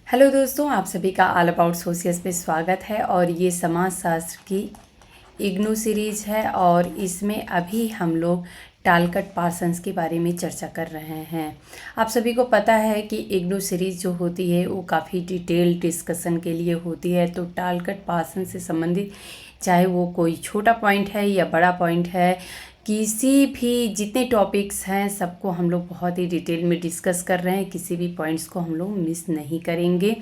Hello दोस्तों, आप सभी का ऑल अबाउट सोशियस में स्वागत है। और ये समाजशास्त्र की इग्नू सीरीज है और इसमें अभी हम लोग टालकट पार्सन्स के बारे में चर्चा कर रहे हैं। आप सभी को पता है कि इग्नू सीरीज जो होती है वो काफ़ी डिटेल डिस्कशन के लिए होती है। तो टालकट पार्सन से संबंधित चाहे वो कोई छोटा पॉइंट है या बड़ा पॉइंट है, किसी भी जितने टॉपिक्स हैं सबको हम लोग बहुत ही डिटेल में डिस्कस कर रहे हैं। किसी भी पॉइंट्स को हम लोग मिस नहीं करेंगे।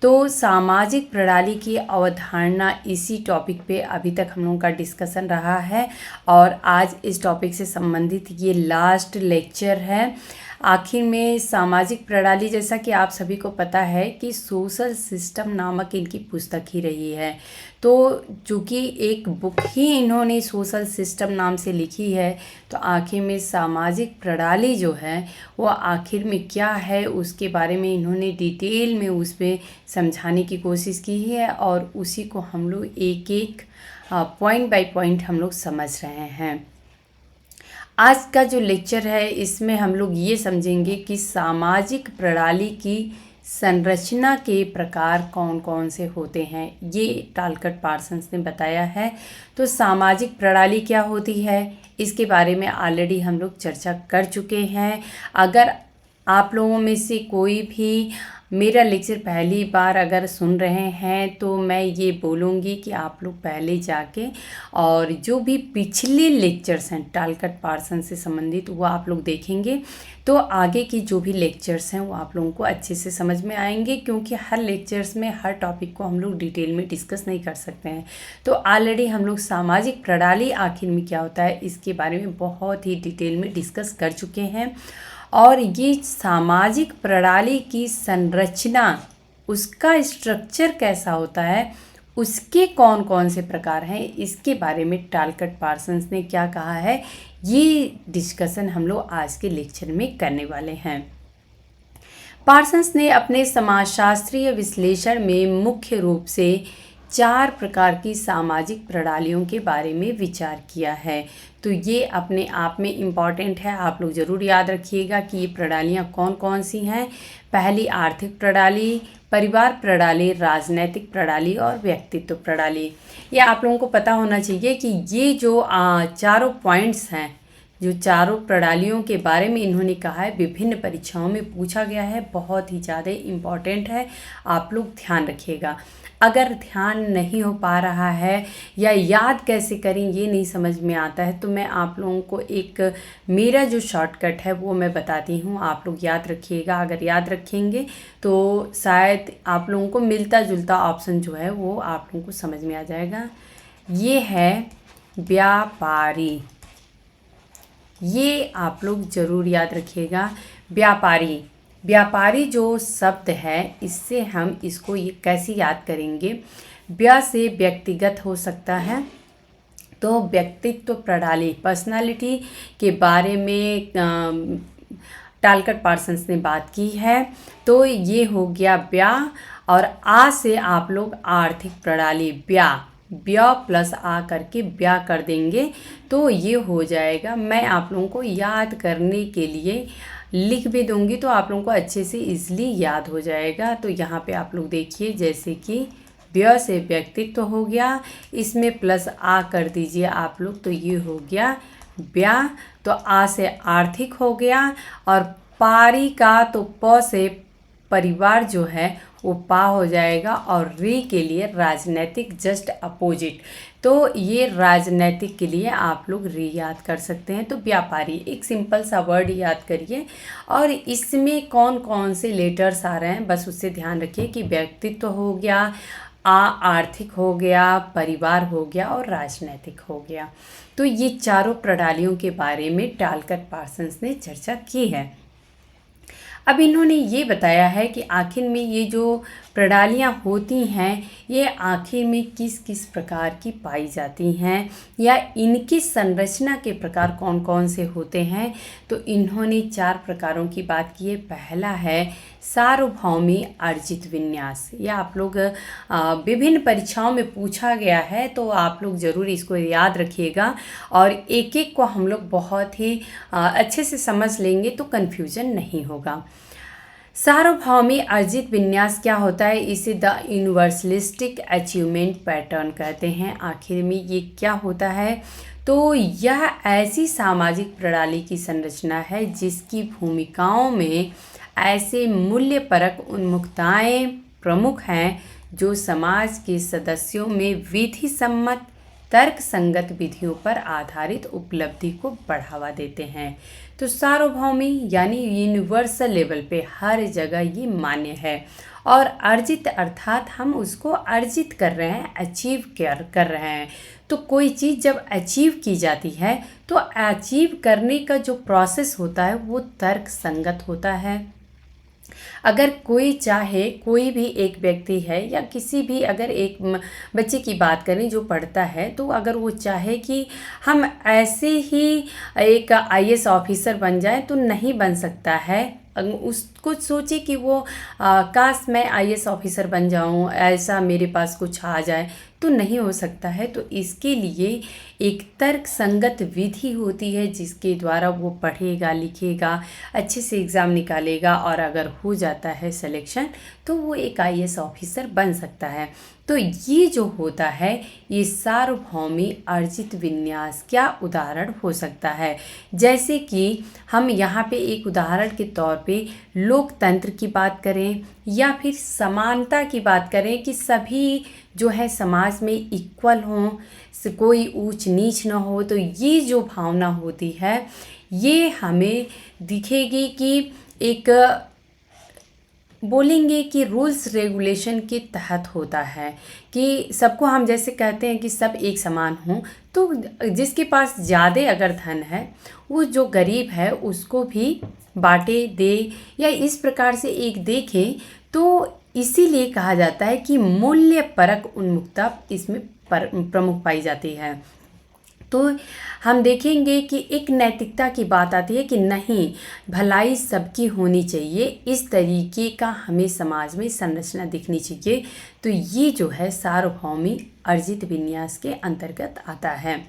तो सामाजिक प्रणाली की अवधारणा इसी टॉपिक पे अभी तक हम लोगों का डिस्कशन रहा है और आज इस टॉपिक से संबंधित ये लास्ट लेक्चर है। आखिर में सामाजिक प्रणाली, जैसा कि आप सभी को पता है कि सोशल सिस्टम नामक इनकी पुस्तक ही रही है। तो चूँकि एक बुक ही इन्होंने सोशल सिस्टम नाम से लिखी है, तो आखिर में सामाजिक प्रणाली जो है वो आखिर में क्या है उसके बारे में इन्होंने डिटेल में उस पर समझाने की कोशिश की है और उसी को हम लोग एक एक पॉइंट बाय पॉइंट हम लोग समझ रहे हैं। आज का जो लेक्चर है इसमें हम लोग ये समझेंगे कि सामाजिक प्रणाली की संरचना के प्रकार कौन कौन से होते हैं। ये टालकट पार्सन्स ने बताया है। तो सामाजिक प्रणाली क्या होती है इसके बारे में ऑलरेडी हम लोग चर्चा कर चुके हैं। अगर आप लोगों में से कोई भी मेरा लेक्चर पहली बार अगर सुन रहे हैं तो मैं ये बोलूँगी कि आप लोग पहले जाके और जो भी पिछले लेक्चर्स हैं टालकट पार्सन से संबंधित वो आप लोग देखेंगे तो आगे की जो भी लेक्चर्स हैं वो आप लोगों को अच्छे से समझ में आएंगे, क्योंकि हर लेक्चर्स में हर टॉपिक को हम लोग डिटेल में डिस्कस नहीं कर सकते हैं। तो ऑलरेडी हम लोग सामाजिक प्रणाली आखिर में क्या होता है इसके बारे में बहुत ही डिटेल में डिस्कस कर चुके हैं। और ये सामाजिक प्रणाली की संरचना, उसका स्ट्रक्चर कैसा होता है, उसके कौन कौन से प्रकार हैं, इसके बारे में टालकट पार्सन्स ने क्या कहा है, ये डिस्कशन हम लोग आज के लेक्चर में करने वाले हैं। पार्सन्स ने अपने समाजशास्त्रीय विश्लेषण में मुख्य रूप से 4 प्रकार की सामाजिक प्रणालियों के बारे में विचार किया है। तो ये अपने आप में इम्पॉर्टेंट है, आप लोग ज़रूर याद रखिएगा कि ये प्रणालियाँ कौन कौन सी हैं। पहली आर्थिक प्रणाली, परिवार प्रणाली, राजनैतिक प्रणाली और व्यक्तित्व प्रणाली। ये आप लोगों को पता होना चाहिए कि ये जो चारों पॉइंट्स हैं, जो चारों प्रणालियों के बारे में इन्होंने कहा है, विभिन्न परीक्षाओं में पूछा गया है, बहुत ही ज़्यादा इम्पॉर्टेंट है, आप लोग ध्यान रखिएगा। अगर ध्यान नहीं हो पा रहा है या याद कैसे करें ये नहीं समझ में आता है तो मैं आप लोगों को एक मेरा जो शॉर्टकट है वो मैं बताती हूँ, आप लोग याद रखिएगा। अगर याद रखेंगे तो शायद आप लोगों को मिलता जुलता ऑप्शन जो है वो आप लोगों को समझ में आ जाएगा। ये है व्यापारी, ये आप लोग ज़रूर याद रखिएगा। व्यापारी, व्यापारी जो शब्द है इससे हम इसको ये कैसे याद करेंगे, व्या से व्यक्तिगत हो सकता है, तो व्यक्तित्व प्रणाली, पर्सनालिटी के बारे में टालकट पार्सन्स ने बात की है। तो ये हो गया व्या। और आ से आप लोग आर्थिक प्रणाली, व्या व्या प्लस आ करके व्या कर देंगे तो ये हो जाएगा। मैं आप लोगों को याद करने के लिए लिख भी दूंगी तो आप लोगों को अच्छे से इजली याद हो जाएगा। तो यहाँ पे आप लोग देखिए, जैसे कि व्य से व्यक्तित्व हो गया, इसमें प्लस आ कर दीजिए आप लोग तो ये हो गया व्या। तो आ से आर्थिक हो गया और पारी का तो प से परिवार जो है वो पा हो जाएगा और री के लिए राजनैतिक, जस्ट अपोजिट। तो ये राजनैतिक के लिए आप लोग री याद कर सकते हैं। तो व्यापारी एक सिंपल सा वर्ड याद करिए और इसमें कौन कौन से लेटर्स आ रहे हैं बस उससे ध्यान रखिए कि व्यक्तित्व हो गया, आर्थिक हो गया, परिवार हो गया और राजनैतिक हो गया। तो ये चारों प्रणालियों के बारे में टालकट पार्सन्स ने चर्चा की है। अब इन्होंने ये बताया है कि आखिर में ये जो प्रणालियाँ होती हैं ये आखिर में किस किस प्रकार की पाई जाती हैं या इनकी संरचना के प्रकार कौन कौन से होते हैं। तो इन्होंने 4 प्रकारों की बात की है। पहला है सार्वभौमी अर्जित विन्यास, या आप लोग विभिन्न परीक्षाओं में पूछा गया है तो आप लोग ज़रूर इसको याद रखिएगा और एक एक को हम लोग बहुत ही अच्छे से समझ लेंगे तो कन्फ्यूजन नहीं होगा। सार्वभौमी अर्जित विन्यास क्या होता है? इसे द यूनिवर्सलिस्टिक अचीवमेंट पैटर्न कहते हैं। आखिर में ये क्या होता है? तो यह ऐसी सामाजिक प्रणाली की संरचना है जिसकी भूमिकाओं में ऐसे मूल्यपरक उन्मुखताएं प्रमुख हैं जो समाज के सदस्यों में विधि सम्मत तर्क संगत विधियों पर आधारित उपलब्धि को बढ़ावा देते हैं। तो सार्वभौमी यानी यूनिवर्सल लेवल पे हर जगह ये मान्य है। और अर्जित अर्थात हम उसको अर्जित कर रहे हैं, अचीव कर रहे हैं। तो कोई चीज़ जब अचीव की जाती है तो अचीव करने का जो प्रोसेस होता है वो तर्क संगत होता है। अगर कोई चाहे, कोई भी एक व्यक्ति है या किसी भी, अगर एक बच्चे की बात करें जो पढ़ता है, तो अगर वो चाहे कि हम ऐसे ही एक आईएएस ऑफिसर बन जाए तो नहीं बन सकता है। उसको सोचे कि वो काश मैं आईएएस ऑफिसर बन जाऊं, ऐसा मेरे पास कुछ आ जाए, तो नहीं हो सकता है। तो इसके लिए एक तर्क संगत विधि होती है जिसके द्वारा वो पढ़ेगा, लिखेगा, अच्छे से एग्ज़ाम निकालेगा और अगर हो जाता है सिलेक्शन तो वो एक आईएएस ऑफिसर बन सकता है। तो ये जो होता है ये सार्वभौमी अर्जित विन्यास क्या उदाहरण हो सकता है। जैसे कि हम यहाँ पे एक उदाहरण के तौर पे लोकतंत्र की बात करें या फिर समानता की बात करें कि सभी जो है समाज में इक्वल हों, कोई ऊंच नीच ना हो। तो ये जो भावना होती है ये हमें दिखेगी कि एक बोलेंगे कि रूल्स रेगुलेशन के तहत होता है कि सबको, हम जैसे कहते हैं कि सब एक समान हों, तो जिसके पास ज़्यादा अगर धन है वो जो गरीब है उसको भी बांटे दे या इस प्रकार से एक देखे। तो इसीलिए कहा जाता है कि मूल्य परक उन्मुखता इसमें प्रमुख पाई जाती है। तो हम देखेंगे कि एक नैतिकता की बात आती है कि नहीं, भलाई सबकी होनी चाहिए, इस तरीके का हमें समाज में संरचना दिखनी चाहिए। तो ये जो है सार्वभौमी अर्जित विन्यास के अंतर्गत आता है।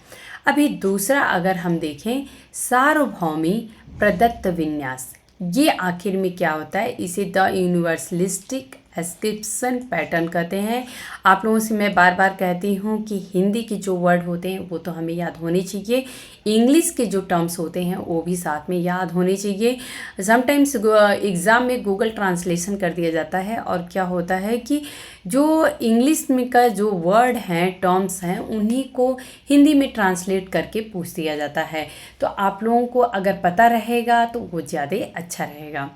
अभी दूसरा अगर हम देखें सार्वभौमी प्रदत्त विन्यास, ये आखिर में क्या होता है? इसे द यूनिवर्सलिस्टिक एस्क्रिप्शन पैटर्न कहते हैं। आप लोगों से मैं बार बार कहती हूँ कि हिंदी के जो वर्ड होते हैं वो तो हमें याद होने चाहिए, इंग्लिश के जो टर्म्स होते हैं वो भी साथ में याद होने चाहिए। समटाइम्स एग्ज़ाम में गूगल ट्रांसलेशन कर दिया जाता है और क्या होता है कि जो इंग्लिश में का जो वर्ड हैं, टर्म्स हैं, उन्हीं को हिंदी में ट्रांसलेट करके पूछ दिया जाता है। तो आप लोगों को अगर पता रहेगा तो वो ज़्यादा अच्छा रहेगा।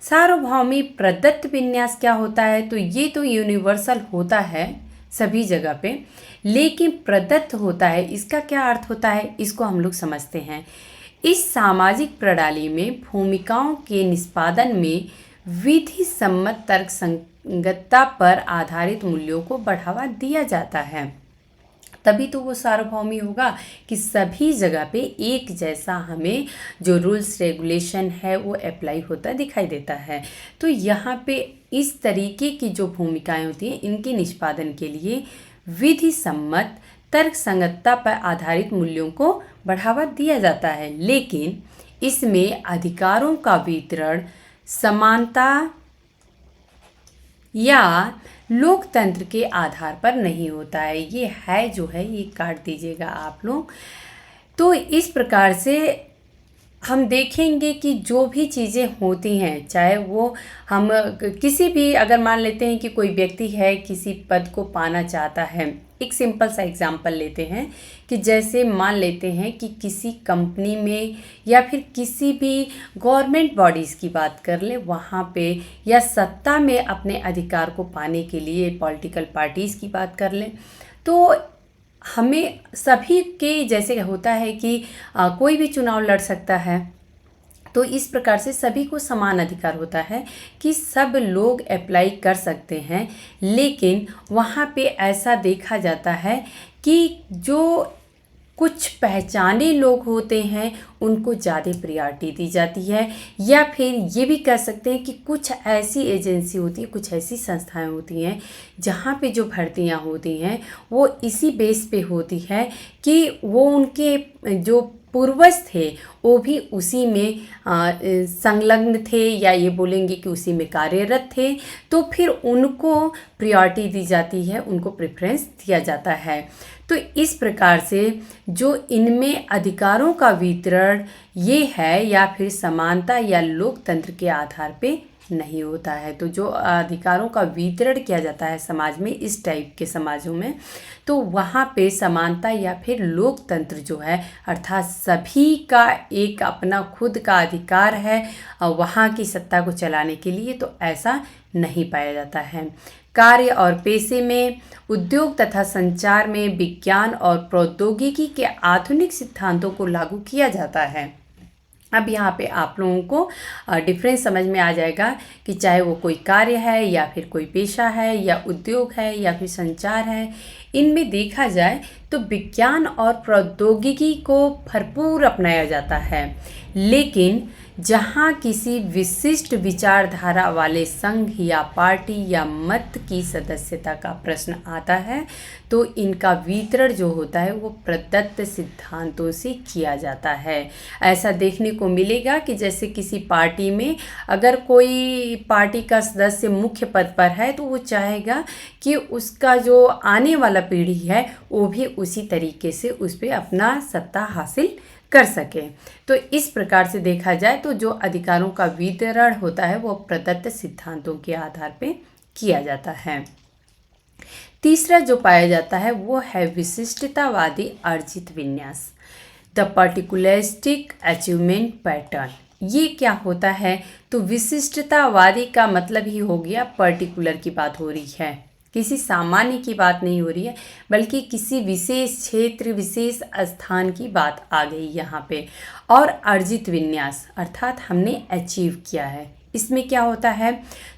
सार्वभौमी प्रदत्त विन्यास क्या होता है? तो ये तो यूनिवर्सल होता है सभी जगह पे, लेकिन प्रदत्त होता है, इसका क्या अर्थ होता है इसको हम लोग समझते हैं। इस सामाजिक प्रणाली में भूमिकाओं के निष्पादन में विधि सम्मत तर्क संगतता पर आधारित मूल्यों को बढ़ावा दिया जाता है। तभी तो वो सार्वभौमी होगा कि सभी जगह पे एक जैसा हमें जो रूल्स रेगुलेशन है वो अप्लाई होता दिखाई देता है। तो यहाँ पे इस तरीके की जो भूमिकाएं होती हैं इनके निष्पादन के लिए विधि सम्मत तर्क संगतता पर आधारित मूल्यों को बढ़ावा दिया जाता है, लेकिन इसमें अधिकारों का वितरण समानता या लोकतंत्र के आधार पर नहीं होता है। ये है जो है ये काट दीजिएगा आप लोग। तो इस प्रकार से हम देखेंगे कि जो भी चीज़ें होती हैं, चाहे वो हम किसी भी, अगर मान लेते हैं कि कोई व्यक्ति है किसी पद को पाना चाहता है, एक सिंपल सा एग्जांपल लेते हैं कि जैसे मान लेते हैं कि किसी कंपनी में या फिर किसी भी गवर्नमेंट बॉडीज़ की बात कर ले, वहाँ पे या सत्ता में अपने अधिकार को पाने के लिए पॉलिटिकल पार्टीज़ की बात कर लें, तो हमें सभी के जैसे होता है कि कोई भी चुनाव लड़ सकता है। तो इस प्रकार से सभी को समान अधिकार होता है कि सब लोग अप्लाई कर सकते हैं, लेकिन वहाँ पे ऐसा देखा जाता है कि जो कुछ पहचाने लोग होते हैं उनको ज़्यादा प्रायोरिटी दी जाती है, या फिर ये भी कह सकते हैं कि कुछ ऐसी एजेंसी होती है, कुछ ऐसी संस्थाएं होती हैं जहाँ पे जो भर्तियाँ होती हैं वो इसी बेस पे होती है कि वो उनके जो पूर्वज थे वो भी उसी में संलग्न थे, या ये बोलेंगे कि उसी में कार्यरत थे, तो फिर उनको प्रायोरिटी दी जाती है, उनको प्रेफरेंस दिया जाता है। तो इस प्रकार से जो इनमें अधिकारों का वितरण ये है, या फिर समानता या लोकतंत्र के आधार पे नहीं होता है। तो जो अधिकारों का वितरण किया जाता है समाज में, इस टाइप के समाजों में, तो वहाँ पे समानता या फिर लोकतंत्र जो है, अर्थात सभी का एक अपना खुद का अधिकार है वहाँ की सत्ता को चलाने के लिए, तो ऐसा नहीं पाया जाता है। कार्य और पेशे में, उद्योग तथा संचार में विज्ञान और प्रौद्योगिकी के आधुनिक सिद्धांतों को लागू किया जाता है। अब यहाँ पे आप लोगों को डिफरेंस समझ में आ जाएगा कि चाहे वो कोई कार्य है या फिर कोई पेशा है या उद्योग है या फिर संचार है, इनमें देखा जाए तो विज्ञान और प्रौद्योगिकी को भरपूर अपनाया जाता है। लेकिन जहाँ किसी विशिष्ट विचारधारा वाले संघ या पार्टी या मत की सदस्यता का प्रश्न आता है, तो इनका वितरण जो होता है वो प्रदत्त सिद्धांतों से किया जाता है। ऐसा देखने को मिलेगा कि जैसे किसी पार्टी में अगर कोई पार्टी का सदस्य मुख्य पद पर है, तो वो चाहेगा कि उसका जो आने वाला पीढ़ी है वो भी उसी तरीके से उस पर अपना सत्ता हासिल कर सके। तो इस प्रकार से देखा जाए तो जो अधिकारों का वितरण होता है वो प्रदत्त सिद्धांतों के आधार पे किया जाता है। तीसरा जो पाया जाता है वो है विशिष्टतावादी अर्जित विन्यास, द पर्टिकुलरिस्टिक अचीवमेंट पैटर्न। ये क्या होता है? तो विशिष्टतावादी का मतलब ही हो गया पर्टिकुलर की बात हो रही है, किसी सामान्य की बात नहीं हो रही है, बल्कि किसी विशेष क्षेत्र विशेष स्थान की बात आ गई यहाँ पे। और अर्जित विन्यास अर्थात हमने अचीव किया है। इसमें क्या होता है?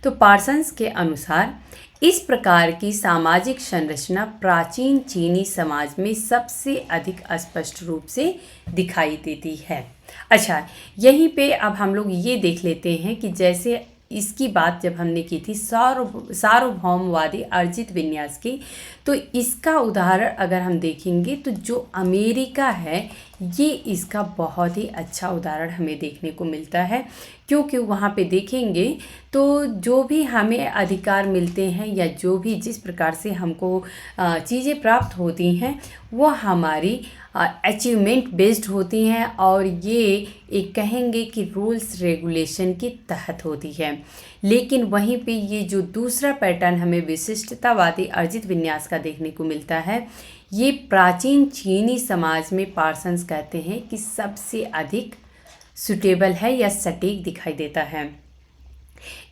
तो पार्सन्स के अनुसार इस प्रकार की सामाजिक संरचना प्राचीन चीनी समाज में सबसे अधिक स्पष्ट रूप से दिखाई देती है। अच्छा, यहीं पे अब हम लोग ये देख लेते हैं कि जैसे इसकी बात जब हमने की थी सार्वभौमवादी अर्जित विन्यास की, तो इसका उदाहरण अगर हम देखेंगे तो जो अमेरिका है ये इसका बहुत ही अच्छा उदाहरण हमें देखने को मिलता है। क्योंकि वहाँ पे देखेंगे तो जो भी हमें अधिकार मिलते हैं या जो भी जिस प्रकार से हमको चीज़ें प्राप्त होती हैं वो हमारी अचीवमेंट बेस्ड होती हैं, और ये एक कहेंगे कि रूल्स रेगुलेशन के तहत होती है। लेकिन वहीं पे ये जो दूसरा पैटर्न हमें विशिष्टतावादी अर्जित विन्यास का देखने को मिलता है, ये प्राचीन चीनी समाज में पार्सन्स कहते हैं कि सबसे अधिक सुटेबल है या सटीक दिखाई देता है।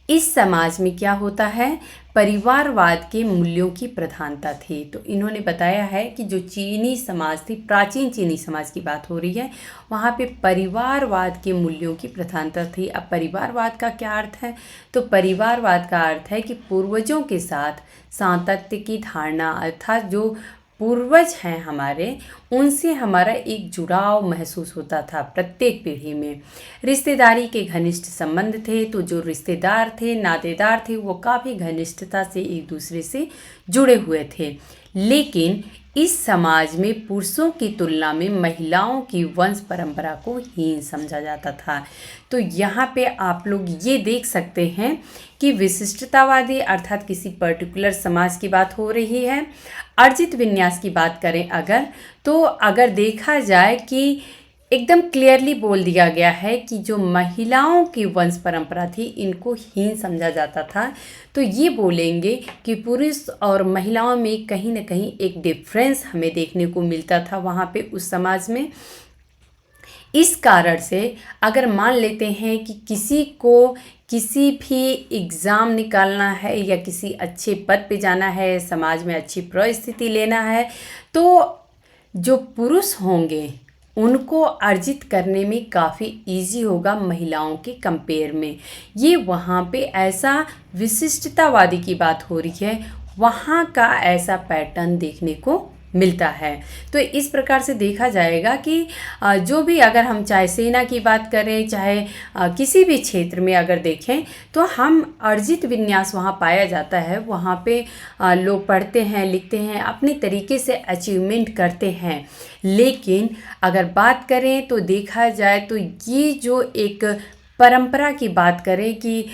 इस समाज में क्या होता है? परिवारवाद के मूल्यों की प्रधानता थी। तो इन्होंने बताया है कि जो चीनी समाज थी, प्राचीन चीनी समाज की बात हो रही है, वहाँ पे परिवारवाद के मूल्यों की प्रधानता थी। अब परिवारवाद का क्या अर्थ है? तो परिवारवाद का अर्थ है कि पूर्वजों के साथ सातत्य की धारणा, अर्थात जो पूर्वज हैं हमारे, उनसे हमारा एक जुड़ाव महसूस होता था प्रत्येक पीढ़ी में। रिश्तेदारी के घनिष्ठ संबंध थे, तो जो रिश्तेदार थे, नातेदार थे, वो काफ़ी घनिष्ठता से एक दूसरे से जुड़े हुए थे। लेकिन इस समाज में पुरुषों की तुलना में महिलाओं की वंश परंपरा को हीन समझा जाता था। तो यहाँ पे आप लोग ये देख सकते हैं कि विशिष्टतावादी अर्थात किसी पर्टिकुलर समाज की बात हो रही है। अर्जित विन्यास की बात करें अगर, तो अगर देखा जाए कि एकदम क्लियरली बोल दिया गया है कि जो महिलाओं की वंश परंपरा थी इनको हीन समझा जाता था, तो ये बोलेंगे कि पुरुष और महिलाओं में कहीं ना कहीं एक डिफरेंस हमें देखने को मिलता था वहाँ पे उस समाज में। इस कारण से अगर मान लेते हैं कि किसी को किसी भी एग्ज़ाम निकालना है या किसी अच्छे पद पे जाना है, समाज में अच्छी परिस्थिति लेना है, तो जो पुरुष होंगे उनको अर्जित करने में काफ़ी इजी होगा महिलाओं के कंपेयर में। ये वहाँ पे ऐसा विशिष्टतावादी की बात हो रही है, वहाँ का ऐसा पैटर्न देखने को मिलता है। तो इस प्रकार से देखा जाएगा कि जो भी, अगर हम चाहे सेना की बात करें, चाहे किसी भी क्षेत्र में अगर देखें, तो हम अर्जित विन्यास वहाँ पाया जाता है। वहाँ पे लोग पढ़ते हैं, लिखते हैं, अपने तरीके से अचीवमेंट करते हैं। लेकिन अगर बात करें तो देखा जाए तो ये जो एक परंपरा की बात करें कि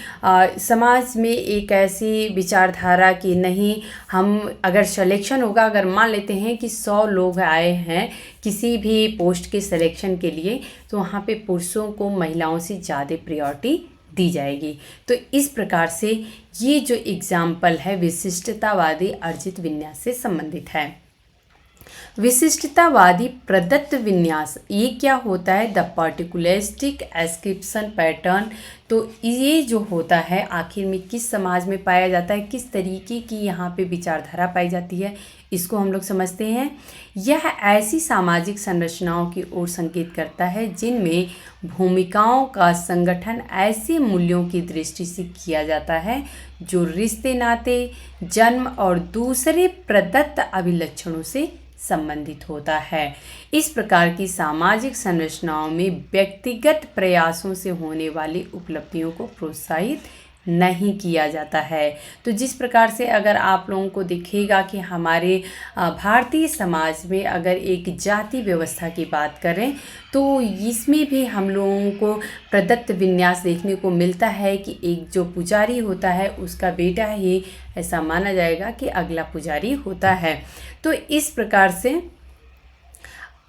समाज में एक ऐसी विचारधारा कि नहीं, हम अगर सिलेक्शन होगा, अगर मान लेते हैं कि 100 लोग आए हैं किसी भी पोस्ट के सिलेक्शन के लिए, तो वहाँ पे पुरुषों को महिलाओं से ज़्यादा प्रायोरिटी दी जाएगी। तो इस प्रकार से ये जो एग्जाम्पल है विशिष्टतावादी अर्जित विन्यास से संबंधित है। विशिष्टतावादी प्रदत्त विन्यास, ये क्या होता है? The particularistic ascription pattern. तो ये जो होता है आखिर में किस समाज में पाया जाता है, किस तरीके की यहाँ पे विचारधारा पाई जाती है, इसको हम लोग समझते हैं। यह ऐसी सामाजिक संरचनाओं की ओर संकेत करता है जिनमें भूमिकाओं का संगठन ऐसे मूल्यों की दृष्टि से किया जाता है जो रिश्ते, नाते, जन्म और दूसरे प्रदत्त अभिलक्षणों से संबंधित होता है। इस प्रकार की सामाजिक संरचनाओं में व्यक्तिगत प्रयासों से होने वाली उपलब्धियों को प्रोत्साहित नहीं किया जाता है। तो जिस प्रकार से अगर आप लोगों को दिखेगा कि हमारे भारतीय समाज में अगर एक जाति व्यवस्था की बात करें तो इसमें भी हम लोगों को प्रदत्त विन्यास देखने को मिलता है कि एक जो पुजारी होता है उसका बेटा ही ऐसा माना जाएगा कि अगला पुजारी होता है। तो इस प्रकार से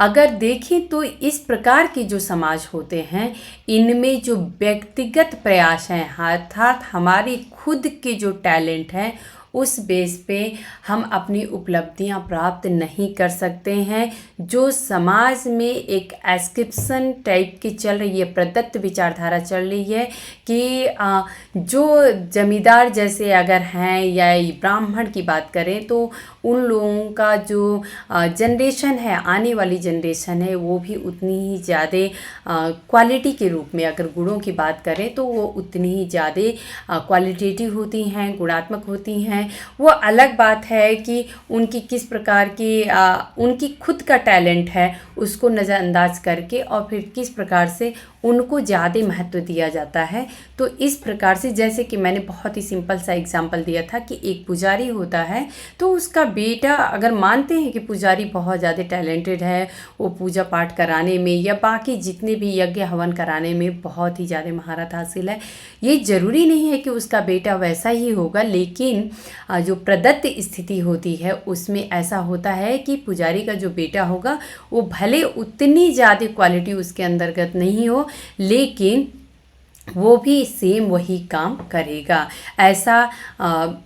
अगर देखें तो इस प्रकार के जो समाज होते हैं इनमें जो व्यक्तिगत प्रयास हैं, अर्थात हमारी खुद के जो टैलेंट हैं उस बेस पे हम अपनी उपलब्धियां प्राप्त नहीं कर सकते हैं। जो समाज में एक एस्क्रिप्शन टाइप की चल रही है, प्रदत्त विचारधारा चल रही है कि जो जमींदार जैसे अगर हैं या ब्राह्मण की बात करें तो उन लोगों का जो जनरेशन है, आने वाली जनरेशन है, वो भी उतनी ही ज़्यादा क्वालिटी के रूप में अगर गुणों की बात करें तो वो उतनी ही ज़्यादा क्वालिटेटिव होती हैं, गुणात्मक होती हैं। वो अलग बात है कि उनकी किस प्रकार की उनकी खुद का टैलेंट है उसको नज़रअंदाज करके और फिर किस प्रकार से उनको ज़्यादा महत्व दिया जाता है। तो इस प्रकार से जैसे कि मैंने बहुत ही सिंपल सा एग्जांपल दिया था कि एक पुजारी होता है तो उसका बेटा, अगर मानते हैं कि पुजारी बहुत ज़्यादा टैलेंटेड है, वो पूजा पाठ कराने में या बाकी जितने भी यज्ञ हवन कराने में बहुत ही ज़्यादा महारत हासिल है, ये ज़रूरी नहीं है कि उसका बेटा वैसा ही होगा। लेकिन जो प्रदत्त स्थिति होती है उसमें ऐसा होता है कि पुजारी का जो बेटा होगा वो भले उतनी ज़्यादा क्वालिटी उसके अंतर्गत नहीं हो लेकिन वो भी सेम वही काम करेगा, ऐसा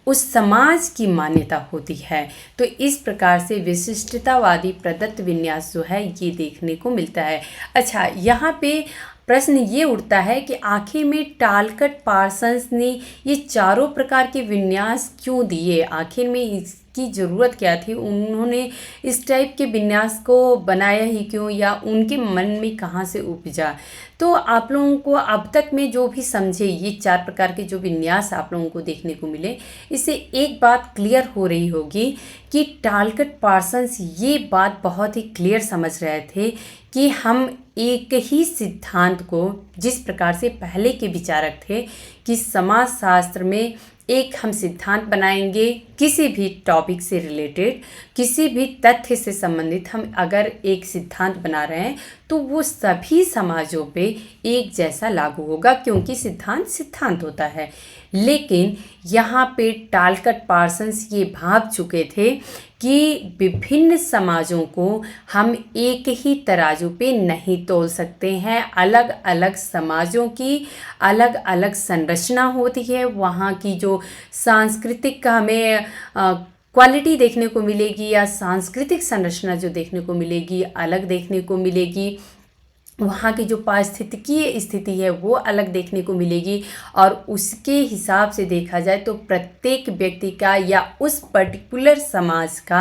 उस समाज की मान्यता होती है। तो इस प्रकार से विशिष्टतावादी प्रदत्त विन्यास जो है ये देखने को मिलता है। अच्छा, यहाँ पे प्रश्न ये उठता है कि आखिर में टालकट पार्सन्स ने ये चारों प्रकार के विन्यास क्यों दिए, आखिर में इसकी ज़रूरत क्या थी, उन्होंने इस टाइप के विन्यास को बनाया ही क्यों या उनके मन में कहाँ से उपजा। तो आप लोगों को अब तक में जो भी समझे ये 4 प्रकार के जो विन्यास आप लोगों को देखने को मिले, इससे एक बात क्लियर हो रही होगी कि टालकट पार्सन्स ये बात बहुत ही क्लियर समझ रहे थे कि हम एक ही सिद्धांत को, जिस प्रकार से पहले के विचारक थे कि समाजशास्त्र में एक हम सिद्धांत बनाएंगे किसी भी टॉपिक से रिलेटेड, किसी भी तथ्य से संबंधित हम अगर एक सिद्धांत बना रहे हैं तो वो सभी समाजों पे एक जैसा लागू होगा क्योंकि सिद्धांत सिद्धांत होता है। लेकिन यहाँ पे टालकट पार्सन्स ये भाव चुके थे कि विभिन्न समाजों को हम एक ही तराजू पे नहीं तोल सकते हैं। अलग अलग समाजों की अलग अलग संरचना होती है, वहाँ की जो सांस्कृतिक हमें क्वालिटी देखने को मिलेगी या सांस्कृतिक संरचना जो देखने को मिलेगी अलग देखने को मिलेगी। वहाँ की जो पारिस्थितिकीय स्थिति है वो अलग देखने को मिलेगी। और उसके हिसाब से देखा जाए तो प्रत्येक व्यक्ति का या उस पर्टिकुलर समाज का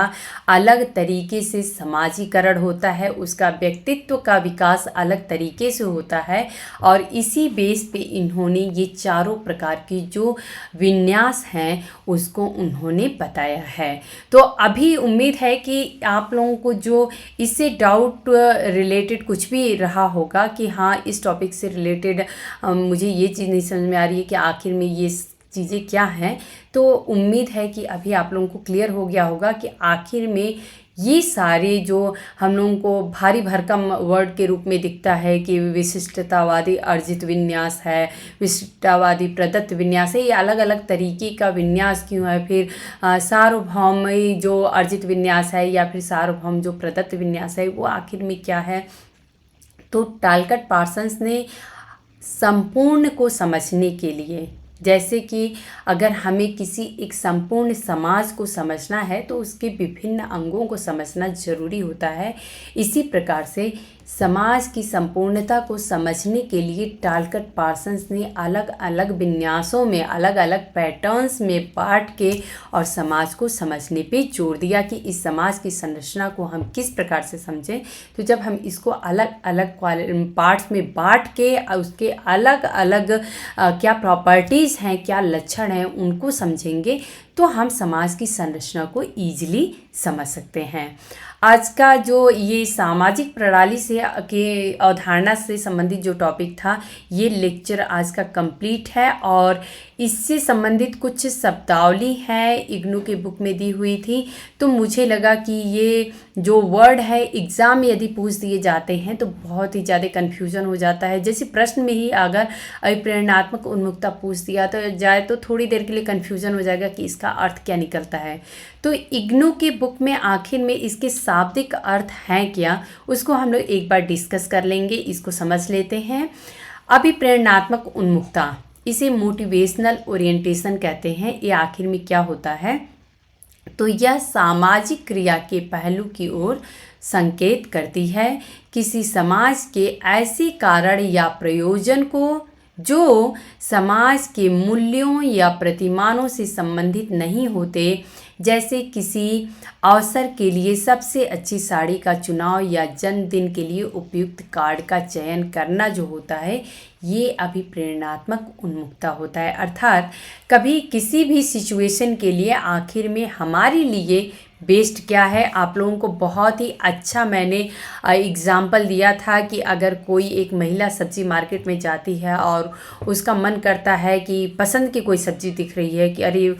अलग तरीके से समाजीकरण होता है, उसका व्यक्तित्व का विकास अलग तरीके से होता है। और इसी बेस पे इन्होंने ये चारों प्रकार की जो विन्यास हैं उसको उन्होंने बताया है। तो अभी उम्मीद है कि आप लोगों को जो इससे डाउट रिलेटेड कुछ भी रहा होगा कि हाँ इस टॉपिक से रिलेटेड मुझे ये चीज़ नहीं समझ में आ रही है कि आखिर में ये चीज़ें क्या हैं, तो उम्मीद है कि अभी आप लोगों को क्लियर हो गया होगा कि आखिर में ये सारे जो हम लोगों को भारी भरकम वर्ड के रूप में दिखता है कि विशिष्टतावादी अर्जित विन्यास है, विशिष्टतावादी प्रदत्त विन्यास है, ये अलग अलग तरीके का विन्यास क्यों है, फिर सार्वभौमी जो अर्जित विन्यास है या फिर सार्वभौम जो प्रदत्त विन्यास है वो आखिर में क्या है। तो टालकट पार्सन्स ने संपूर्ण को समझने के लिए, जैसे कि अगर हमें किसी एक संपूर्ण समाज को समझना है तो उसके विभिन्न अंगों को समझना जरूरी होता है, इसी प्रकार से समाज की संपूर्णता को समझने के लिए टालकट पार्सन्स ने अलग अलग विन्यासों में, अलग अलग पैटर्न्स में बांट के और समाज को समझने पे जोर दिया कि इस समाज की संरचना को हम किस प्रकार से समझें। तो जब हम इसको अलग अलग पार्ट्स में बांट के उसके अलग अलग क्या प्रॉपर्टीज़ हैं, क्या लक्षण हैं, उनको समझेंगे तो हम समाज की संरचना को ईजिली समझ सकते हैं। आज का जो ये सामाजिक प्रणाली से के अवधारणा से संबंधित जो टॉपिक था, ये लेक्चर आज का कंप्लीट है। और इससे संबंधित कुछ शब्दावली है इग्नू के बुक में दी हुई थी, तो मुझे लगा कि ये जो वर्ड है एग्ज़ाम में यदि पूछ दिए जाते हैं तो बहुत ही ज़्यादा कन्फ्यूज़न हो जाता है। जैसे प्रश्न में ही अगर अभिप्रेरणात्मक उन्मुखता पूछ दिया तो जाए तो थोड़ी देर के लिए कन्फ्यूज़न हो जाएगा कि इसका अर्थ क्या निकलता है। तो इग्नू के बुक में आखिर में इसके शाब्दिक अर्थ हैं क्या, उसको हम लोग एक बार डिस्कस कर लेंगे, इसको समझ लेते हैं। अभिप्रेरणात्मक उन्मुखता, इसे मोटिवेशनल ओरिएंटेशन कहते हैं। ये आखिर में क्या होता है, तो यह सामाजिक क्रिया के पहलू की ओर संकेत करती है, किसी समाज के ऐसे कारण या प्रयोजन को जो समाज के मूल्यों या प्रतिमानों से संबंधित नहीं होते, जैसे किसी अवसर के लिए सबसे अच्छी साड़ी का चुनाव या जन्मदिन के लिए उपयुक्त कार्ड का चयन करना जो होता है, ये अभिप्रेरणात्मक उन्मुखता होता है। अर्थात कभी किसी भी सिचुएशन के लिए आखिर में हमारे लिए बेस्ट क्या है। आप लोगों को बहुत ही अच्छा मैंने एग्ज़ाम्पल दिया था कि अगर कोई एक महिला सब्ज़ी मार्केट में जाती है और उसका मन करता है कि पसंद की कोई सब्ज़ी दिख रही है कि अरे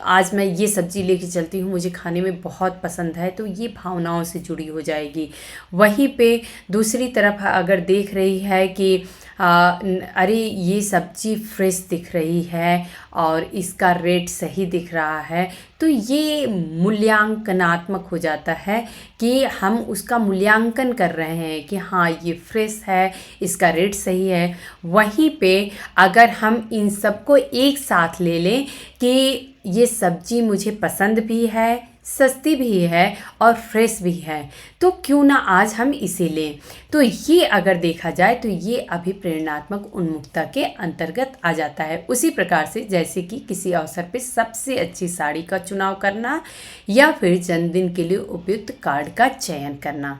आज मैं ये सब्ज़ी लेके चलती हूँ, मुझे खाने में बहुत पसंद है, तो ये भावनाओं से जुड़ी हो जाएगी। वहीं पे दूसरी तरफ अगर देख रही है कि अरे ये सब्ज़ी फ्रेश दिख रही है और इसका रेट सही दिख रहा है, तो ये मूल्यांकनात्मक हो जाता है कि हम उसका मूल्यांकन कर रहे हैं कि हाँ ये फ्रेश है, इसका रेट सही है। वहीं पे अगर हम इन सबको एक साथ ले लें कि ये सब्ज़ी मुझे पसंद भी है, सस्ती भी है और फ्रेश भी है, तो क्यों ना आज हम इसे लें। तो ये अगर देखा जाए तो ये अभिप्रेरणात्मक उन्मुखता के अंतर्गत आ जाता है। उसी प्रकार से जैसे कि किसी अवसर पे सबसे अच्छी साड़ी का चुनाव करना या फिर जन्मदिन के लिए उपयुक्त कार्ड का चयन करना।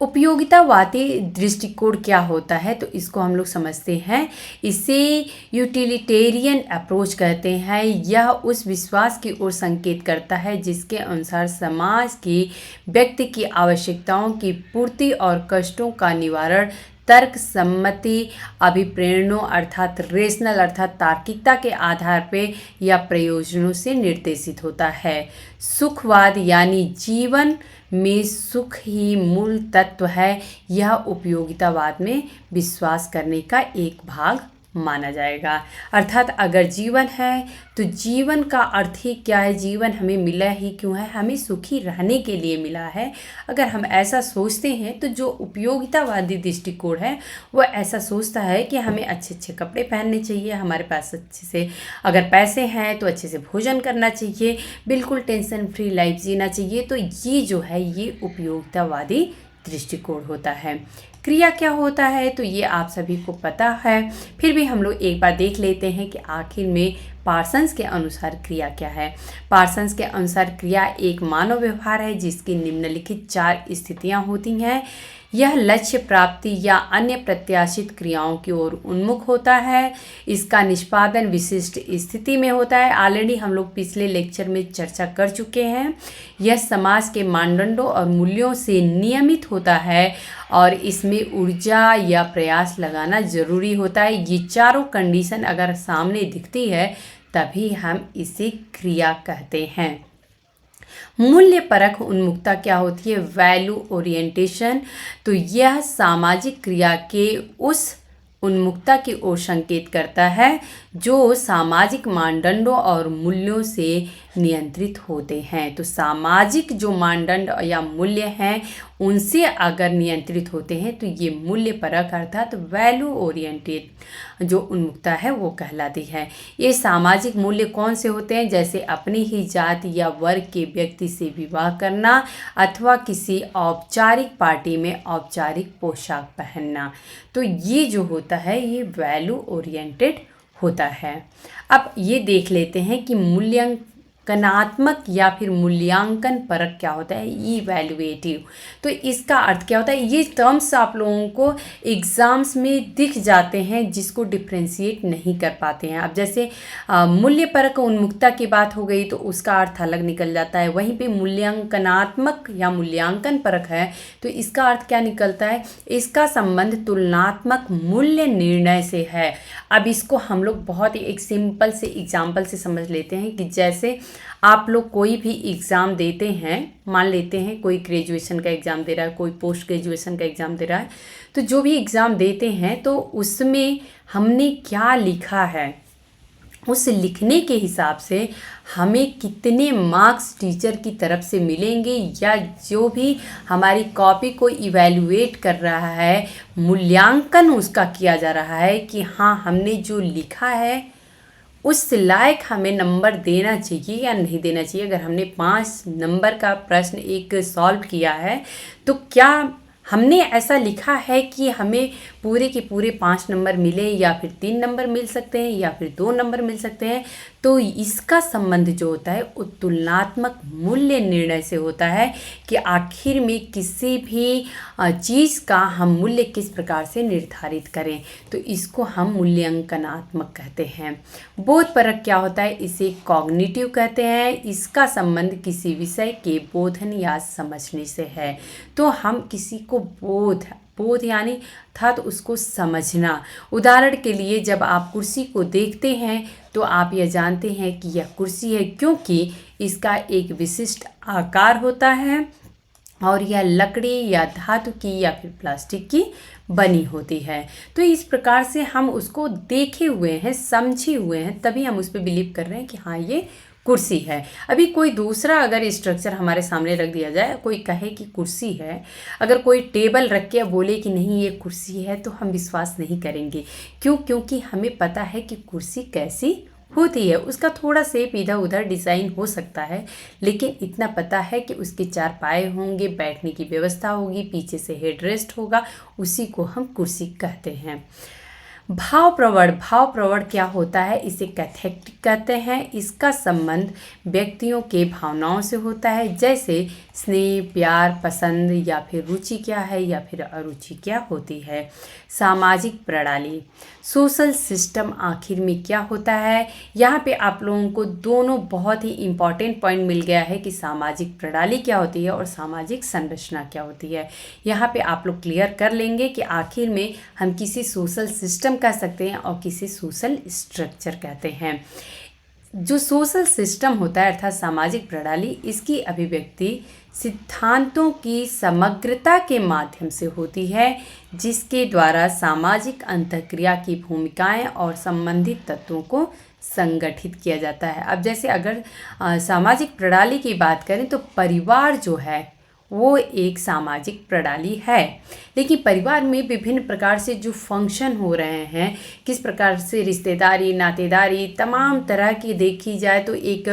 उपयोगितावादी दृष्टिकोण क्या होता है, तो इसको हम लोग समझते हैं। इसे यूटिलिटेरियन अप्रोच कहते हैं। यह उस विश्वास की ओर संकेत करता है जिसके अनुसार समाज की व्यक्ति की आवश्यकताओं की पूर्ति और कष्टों का निवारण तर्क सम्मति अभिप्रेरणों अर्थात रेशनल अर्थात तार्किकता के आधार पे या प्रयोजनों से निर्देशित होता है। सुखवाद यानी जीवन में सुख ही मूल तत्व है, यह उपयोगितावाद में विश्वास करने का एक भाग माना जाएगा। अर्थात अगर जीवन है तो जीवन का अर्थ ही क्या है, जीवन हमें मिला ही क्यों है, हमें सुखी रहने के लिए मिला है। अगर हम ऐसा सोचते हैं तो जो उपयोगितावादी दृष्टिकोण है वो ऐसा सोचता है कि हमें अच्छे अच्छे कपड़े पहनने चाहिए, हमारे पास अच्छे से अगर पैसे हैं तो अच्छे से भोजन करना चाहिए, बिल्कुल टेंशन फ्री लाइफ जीना चाहिए। तो ये जो है ये उपयोगितावादी दृष्टिकोण होता है। क्रिया क्या होता है तो ये आप सभी को पता है, फिर भी हम लोग एक बार देख लेते हैं कि आखिर में पार्सन्स के अनुसार क्रिया क्या है। पार्सन्स के अनुसार क्रिया एक मानव व्यवहार है जिसकी निम्नलिखित 4 स्थितियां होती हैं। यह लक्ष्य प्राप्ति या अन्य प्रत्याशित क्रियाओं की ओर उन्मुख होता है। इसका निष्पादन विशिष्ट स्थिति में होता है। ऑलरेडी हम लोग पिछले लेक्चर में चर्चा कर चुके हैं। यह समाज के मानदंडों और मूल्यों से नियमित होता है और इसमें ऊर्जा या प्रयास लगाना जरूरी होता है। ये चारों कंडीशन अगर सामने दिखती है तभी हम इसे क्रिया कहते हैं। मूल्य परख उन्मुखता क्या होती है? Value orientation. तो यह सामाजिक क्रिया के उस उन्मुखता की ओर संकेत करता है जो सामाजिक मानदंडों और मूल्यों से नियंत्रित होते हैं। तो सामाजिक जो मानदंड या मूल्य हैं उनसे अगर नियंत्रित होते हैं तो ये मूल्य परक अर्थात वैल्यू ओरिएंटेड जो उन्मुखता है वो कहलाती है। ये सामाजिक मूल्य कौन से होते हैं? जैसे अपनी ही जाति या वर्ग के व्यक्ति से विवाह करना अथवा किसी औपचारिक पार्टी में औपचारिक पोशाक पहनना। तो ये जो होता है ये वैल्यू ओरिएंटेड होता है। अब ये देख लेते हैं कि मूल्यांकनात्मक या फिर मूल्यांकन परक क्या होता है? इवैल्यूएटिव। तो इसका अर्थ क्या होता है? ये टर्म्स आप लोगों को एग्जाम्स में दिख जाते हैं जिसको डिफ्रेंशिएट नहीं कर पाते हैं। अब जैसे मूल्य परक उन्मुखता की बात हो गई तो उसका अर्थ अलग निकल जाता है। वहीं पे मूल्यांकनात्मक या मूल्यांकन परक है तो इसका अर्थ क्या निकलता है? इसका संबंध तुलनात्मक मूल्य निर्णय से है। अब इसको हम लोग बहुत ही एक सिंपल से एग्जाम्पल से समझ लेते हैं कि जैसे आप लोग कोई भी एग्ज़ाम देते हैं, मान लेते हैं कोई ग्रेजुएशन का एग्ज़ाम दे रहा है, कोई पोस्ट ग्रेजुएशन का एग्ज़ाम दे रहा है, तो जो भी एग्ज़ाम देते हैं तो उसमें हमने क्या लिखा है उस लिखने के हिसाब से हमें कितने मार्क्स टीचर की तरफ से मिलेंगे या जो भी हमारी कॉपी को इवैल्यूएट कर रहा है, मूल्यांकन उसका किया जा रहा है कि हाँ हमने जो लिखा है उस लायक हमें नंबर देना चाहिए या नहीं देना चाहिए। अगर हमने 5 नंबर का प्रश्न एक सॉल्व किया है तो क्या हमने ऐसा लिखा है कि हमें पूरे के पूरे 5 नंबर मिले या फिर 3 नंबर मिल सकते हैं या फिर 2 नंबर मिल सकते हैं? तो इसका संबंध जो होता है वो तुलनात्मक मूल्य निर्णय से होता है कि आखिर में किसी भी चीज़ का हम मूल्य किस प्रकार से निर्धारित करें। तो इसको हम मूल्यांकनात्मक कहते हैं। बोध परक क्या होता है? इसे कॉग्निटिव कहते हैं। इसका संबंध किसी विषय के बोधन या समझने से है। तो हम किसी को बोध यानी अर्थात उसको समझना। उदाहरण के लिए जब आप कुर्सी को देखते हैं तो आप यह जानते हैं कि यह कुर्सी है क्योंकि इसका एक विशिष्ट आकार होता है और यह लकड़ी या धातु की या फिर प्लास्टिक की बनी होती है। तो इस प्रकार से हम उसको देखे हुए हैं, समझे हुए हैं, तभी हम उस पर बिलीव कर रहे हैं कि हाँ ये कुर्सी है। अभी कोई दूसरा अगर स्ट्रक्चर हमारे सामने रख दिया जाए, कोई कहे कि कुर्सी है, अगर कोई टेबल रख के बोले कि नहीं ये कुर्सी है तो हम विश्वास नहीं करेंगे। क्यों? क्योंकि हमें पता है कि कुर्सी कैसी होती है। उसका थोड़ा शेप इधर उधर डिज़ाइन हो सकता है लेकिन इतना पता है कि उसके 4 पाए होंगे, बैठने की व्यवस्था होगी, पीछे से हेडरेस्ट होगा, उसी को हम कुर्सी कहते हैं। भाव प्रवण क्या होता है? इसे कैथेटिक कहते हैं। इसका संबंध व्यक्तियों के भावनाओं से होता है जैसे स्नेह, प्यार, पसंद या फिर रुचि क्या है या फिर अरुचि क्या होती है। सामाजिक प्रणाली सोशल सिस्टम आखिर में क्या होता है? यहाँ पे आप लोगों को दोनों बहुत ही इम्पॉर्टेंट पॉइंट मिल गया है कि सामाजिक प्रणाली क्या होती है और सामाजिक संरचना क्या होती है। यहाँ पे आप लोग क्लियर कर लेंगे कि आखिर में हम किसी सोशल सिस्टम कह सकते हैं और किसी सोशल स्ट्रक्चर कहते हैं। जो सोशल सिस्टम होता है अर्थात सामाजिक प्रणाली, इसकी अभिव्यक्ति सिद्धांतों की समग्रता के माध्यम से होती है जिसके द्वारा सामाजिक अंतःक्रिया की भूमिकाएं और संबंधित तत्वों को संगठित किया जाता है। अब जैसे अगर सामाजिक प्रणाली की बात करें तो परिवार जो है वो एक सामाजिक प्रणाली है। लेकिन परिवार में विभिन्न प्रकार से जो फंक्शन हो रहे हैं, किस प्रकार से रिश्तेदारी, नातेदारी, तमाम तरह की देखी जाए तो एक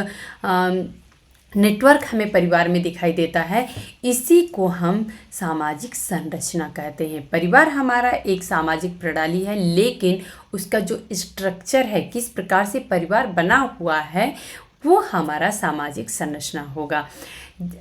नेटवर्क हमें परिवार में दिखाई देता है, इसी को हम सामाजिक संरचना कहते हैं। परिवार हमारा एक सामाजिक प्रणाली है, लेकिन उसका जो स्ट्रक्चर है, किस प्रकार से परिवार बना हुआ है, वो हमारा सामाजिक संरचना होगा।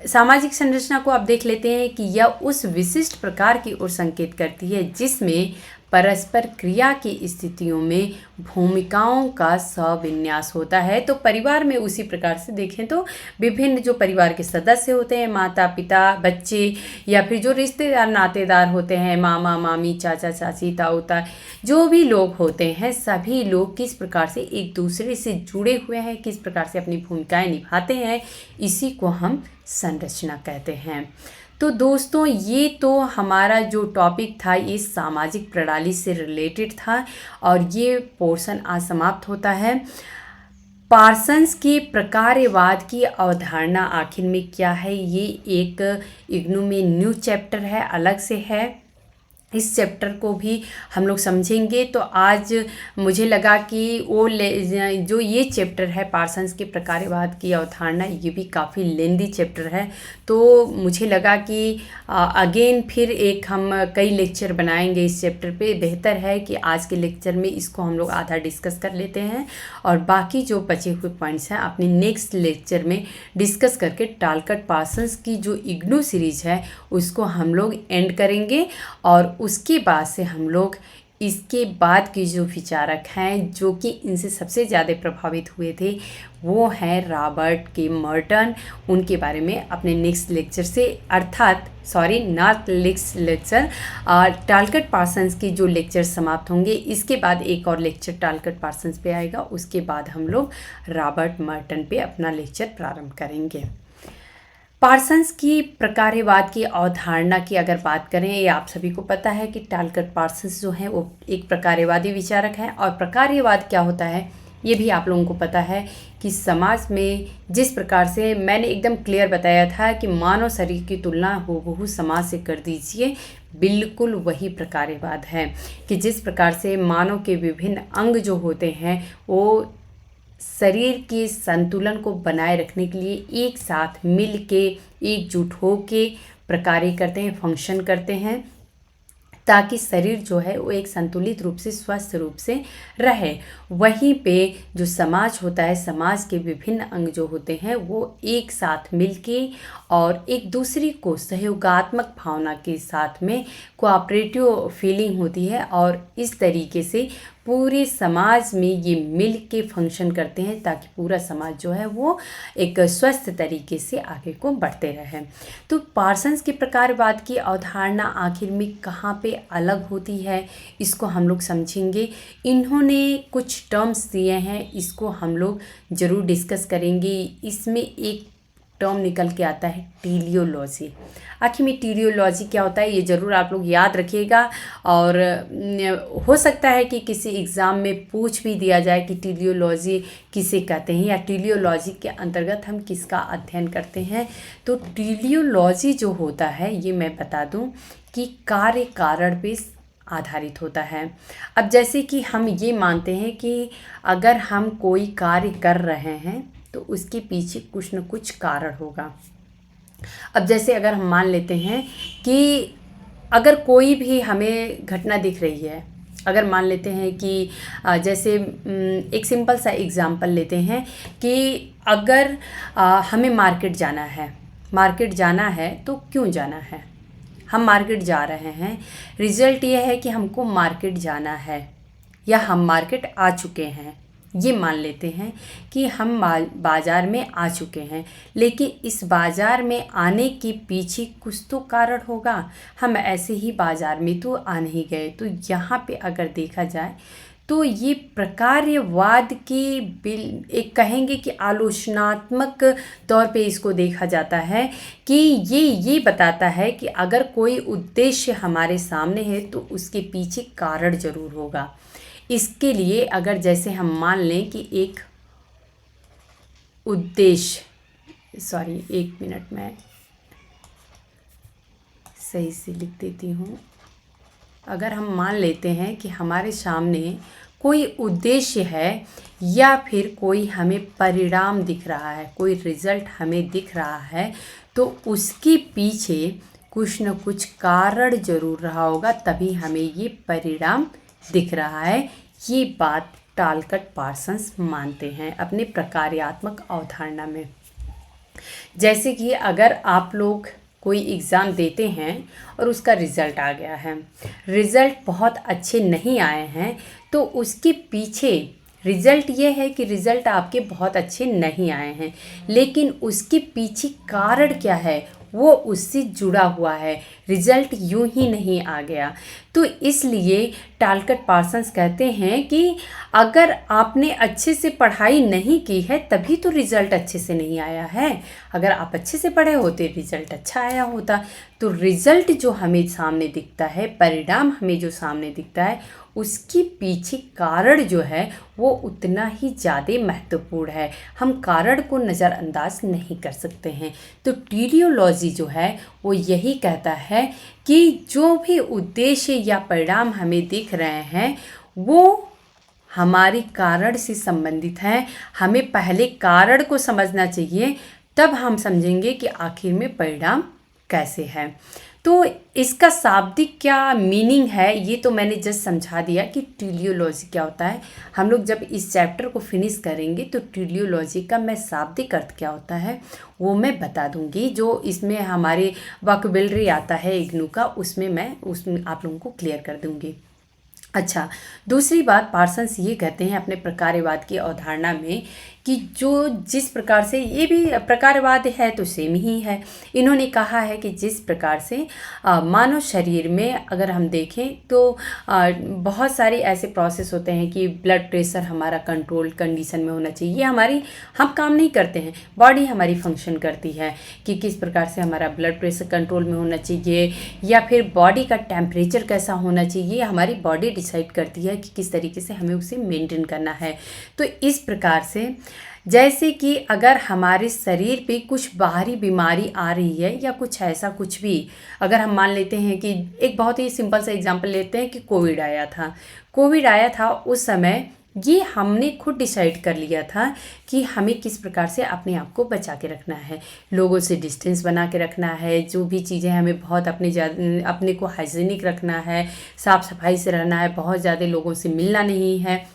सामाजिक संरचना को आप देख लेते हैं कि यह उस विशिष्ट प्रकार की ओर संकेत करती है जिसमें परस्पर क्रिया की स्थितियों में भूमिकाओं का सविन्यास होता है। तो परिवार में उसी प्रकार से देखें तो विभिन्न जो परिवार के सदस्य होते हैं, माता पिता, बच्चे, या फिर जो रिश्तेदार नातेदार होते हैं, मामा मामी, चाचा चाची, ताऊ ताई, जो भी लोग होते हैं, सभी लोग किस प्रकार से एक दूसरे से जुड़े हुए हैं, किस प्रकार से अपनी भूमिकाएं निभाते हैं, इसी को हम संरचना कहते हैं। तो दोस्तों, ये तो हमारा जो टॉपिक था ये सामाजिक प्रणाली से रिलेटेड था और ये पोर्शन आज समाप्त होता है। पार्सन्स की प्रकार्यवाद की अवधारणा आखिर में क्या है, ये एक इग्नू में न्यू चैप्टर है, अलग से है। इस चैप्टर को भी हम लोग समझेंगे। तो आज मुझे लगा कि जो ये चैप्टर है पार्सन्स के प्रकार्यवाद की अवधारणा, ये भी काफ़ी लेंदी चैप्टर है। तो मुझे लगा कि अगेन फिर एक हम कई लेक्चर बनाएंगे इस चैप्टर पे। बेहतर है कि आज के लेक्चर में इसको हम लोग आधा डिस्कस कर लेते हैं और बाकी जो बचे हुए पॉइंट्स हैं अपने नेक्स्ट लेक्चर में डिस्कस करके टालकट पार्सन्स की जो इग्नू सीरीज है उसको हम लोग एंड करेंगे। और उसके बाद से हम लोग इसके बाद के जो विचारक हैं जो कि इनसे सबसे ज़्यादा प्रभावित हुए थे वो हैं रॉबर्ट के मर्टन। उनके बारे में अपने नेक्स्ट लेक्चर से, अर्थात sorry not next lecture, टालकट Parsons की जो लेक्चर समाप्त होंगे, इसके बाद एक और लेक्चर टालकट पार्सन्स पे आएगा। उसके बाद हम लोग रॉबर्ट मर्टन पे अपना लेक्चर प्रारंभ करेंगे। पार्सन्स की प्रकार्यवाद की अवधारणा की अगर बात करें, ये आप सभी को पता है कि टालकट पार्सन्स जो हैं वो एक प्रकार्यवादी विचारक हैं। और प्रकार्यवाद क्या होता है ये भी आप लोगों को पता है कि समाज में जिस प्रकार से मैंने एकदम क्लियर बताया था कि मानव शरीर की तुलना हूबहू समाज से कर दीजिए, बिल्कुल वही प्रकार्यवाद है कि जिस प्रकार से मानव के विभिन्न अंग जो होते हैं वो शरीर के संतुलन को बनाए रखने के लिए एक साथ मिल के एकजुट हो के प्रकार्य करते हैं, फंक्शन करते हैं, ताकि शरीर जो है वो एक संतुलित रूप से, स्वस्थ रूप से रहे। वहीं पे जो समाज होता है, समाज के विभिन्न अंग जो होते हैं वो एक साथ मिलके और एक दूसरे को सहयोगात्मक भावना के साथ में कोऑपरेटिव फीलिंग होती है और इस तरीके से पूरे समाज में ये मिल के फंक्शन करते हैं ताकि पूरा समाज जो है वो एक स्वस्थ तरीके से आगे को बढ़ते रहे। तो पार्सन्स के प्रकारवाद की अवधारणा आखिर में कहाँ पे अलग होती है इसको हम लोग समझेंगे। इन्होंने कुछ टर्म्स दिए हैं, इसको हम लोग ज़रूर डिस्कस करेंगे। इसमें एक टर्म निकल के आता है टीलियोलॉजी। आखिर में टीलियोलॉजी क्या होता है ये ज़रूर आप लोग याद रखिएगा और हो सकता है कि किसी एग्ज़ाम में पूछ भी दिया जाए कि टीलियोलॉजी किसे कहते हैं या टीलियोलॉजी के अंतर्गत हम किसका अध्ययन करते हैं। तो टीलियोलॉजी जो होता है ये मैं बता दूं कि कार्य कारण पे आधारित होता है। अब जैसे कि हम ये मानते हैं कि अगर हम कोई कार्य कर रहे हैं तो उसके पीछे कुछ न कुछ कारण होगा। अब जैसे अगर हम मान लेते हैं कि अगर कोई भी हमें घटना दिख रही है, अगर मान लेते हैं कि जैसे एक सिंपल सा एग्जांपल लेते हैं कि अगर हमें मार्केट जाना है तो क्यों जाना है? हम मार्केट जा रहे हैं, रिज़ल्ट ये है कि हमको मार्केट जाना है या हम मार्केट आ चुके हैं। ये मान लेते हैं कि हम बाज़ार में आ चुके हैं, लेकिन इस बाज़ार में आने के पीछे कुछ तो कारण होगा। हम ऐसे ही बाज़ार में तो आ नहीं गए। तो यहाँ पे अगर देखा जाए तो ये प्रकार्यवाद की एक कहेंगे कि आलोचनात्मक तौर पे इसको देखा जाता है कि ये बताता है कि अगर कोई उद्देश्य हमारे सामने है तो उसके पीछे कारण ज़रूर होगा। इसके लिए अगर जैसे हम मान लें कि एक उद्देश्य, एक मिनट मैं सही से लिख देती हूँ। अगर हम मान लेते हैं कि हमारे सामने कोई उद्देश्य है या फिर कोई हमें परिणाम दिख रहा है, कोई रिजल्ट हमें दिख रहा है, तो उसके पीछे कुछ न कुछ कारण जरूर रहा होगा, तभी हमें ये परिणाम दिख रहा है। ये बात टालकट पार्सन्स मानते हैं अपने प्रकार्यात्मक अवधारणा में। जैसे कि अगर आप लोग कोई एग्ज़ाम देते हैं और उसका रिज़ल्ट आ गया है, रिज़ल्ट बहुत अच्छे नहीं आए हैं, तो उसके पीछे रिज़ल्ट ये है कि रिज़ल्ट आपके बहुत अच्छे नहीं आए हैं, लेकिन उसके पीछे कारण क्या है वो उससे जुड़ा हुआ है, रिज़ल्ट यूं ही नहीं आ गया। तो इसलिए टालकट पार्सन्स कहते हैं कि अगर आपने अच्छे से पढ़ाई नहीं की है तभी तो रिज़ल्ट अच्छे से नहीं आया है। अगर आप अच्छे से पढ़े होते रिज़ल्ट अच्छा आया होता। तो रिज़ल्ट जो हमें सामने दिखता है, परिणाम हमें जो सामने दिखता है, उसके पीछे कारण जो है वो उतना ही ज़्यादा महत्वपूर्ण है। हम कारण को नज़रअंदाज नहीं कर सकते हैं। तो टीलियोलॉजी जो है वो यही कहता है कि जो भी उद्देश्य या परिणाम हमें दिख रहे हैं वो हमारी कारण से संबंधित हैं। हमें पहले कारण को समझना चाहिए, तब हम समझेंगे कि आखिर में परिणाम कैसे है। तो इसका शाब्दिक क्या मीनिंग है ये तो मैंने जस्ट समझा दिया कि टीलियोलॉजी क्या होता है। हम लोग जब इस चैप्टर को फिनिश करेंगे तो टीलियोलॉजी का मैं शाब्दिक अर्थ क्या होता है वो मैं बता दूंगी। जो इसमें हमारे वोकैब्युलरी आता है इग्नू का, उसमें मैं आप लोगों को क्लियर कर दूंगी। अच्छा, दूसरी बात पार्सन्स ये कहते हैं अपने प्रकार्यवाद की अवधारणा में कि जो जिस प्रकार से ये भी प्रकार्यवाद है तो सेम ही है। इन्होंने कहा है कि जिस प्रकार से मानव शरीर में अगर हम देखें तो बहुत सारे ऐसे प्रोसेस होते हैं कि ब्लड प्रेशर हमारा कंट्रोल कंडीशन में होना चाहिए। हम काम नहीं करते हैं, बॉडी हमारी फंक्शन करती है कि किस प्रकार से हमारा ब्लड प्रेशर कंट्रोल में होना चाहिए, या फिर बॉडी का टेम्परेचर कैसा होना चाहिए, हमारी बॉडी डिसाइड करती है कि किस तरीके से हमें उसे मेंटेन करना है। तो इस प्रकार से जैसे कि अगर हमारे शरीर पे कुछ बाहरी बीमारी आ रही है या कुछ ऐसा कुछ भी, अगर हम मान लेते हैं कि एक बहुत ही सिंपल सा एग्जांपल लेते हैं कि कोविड आया था उस समय ये हमने खुद डिसाइड कर लिया था कि हमें किस प्रकार से अपने आप को बचा के रखना है, लोगों से डिस्टेंस बना के रखना है, जो भी चीज़ें हमें बहुत अपने को हाइजीनिक रखना है, साफ़ सफाई से रहना है, बहुत ज़्यादा लोगों से मिलना नहीं है,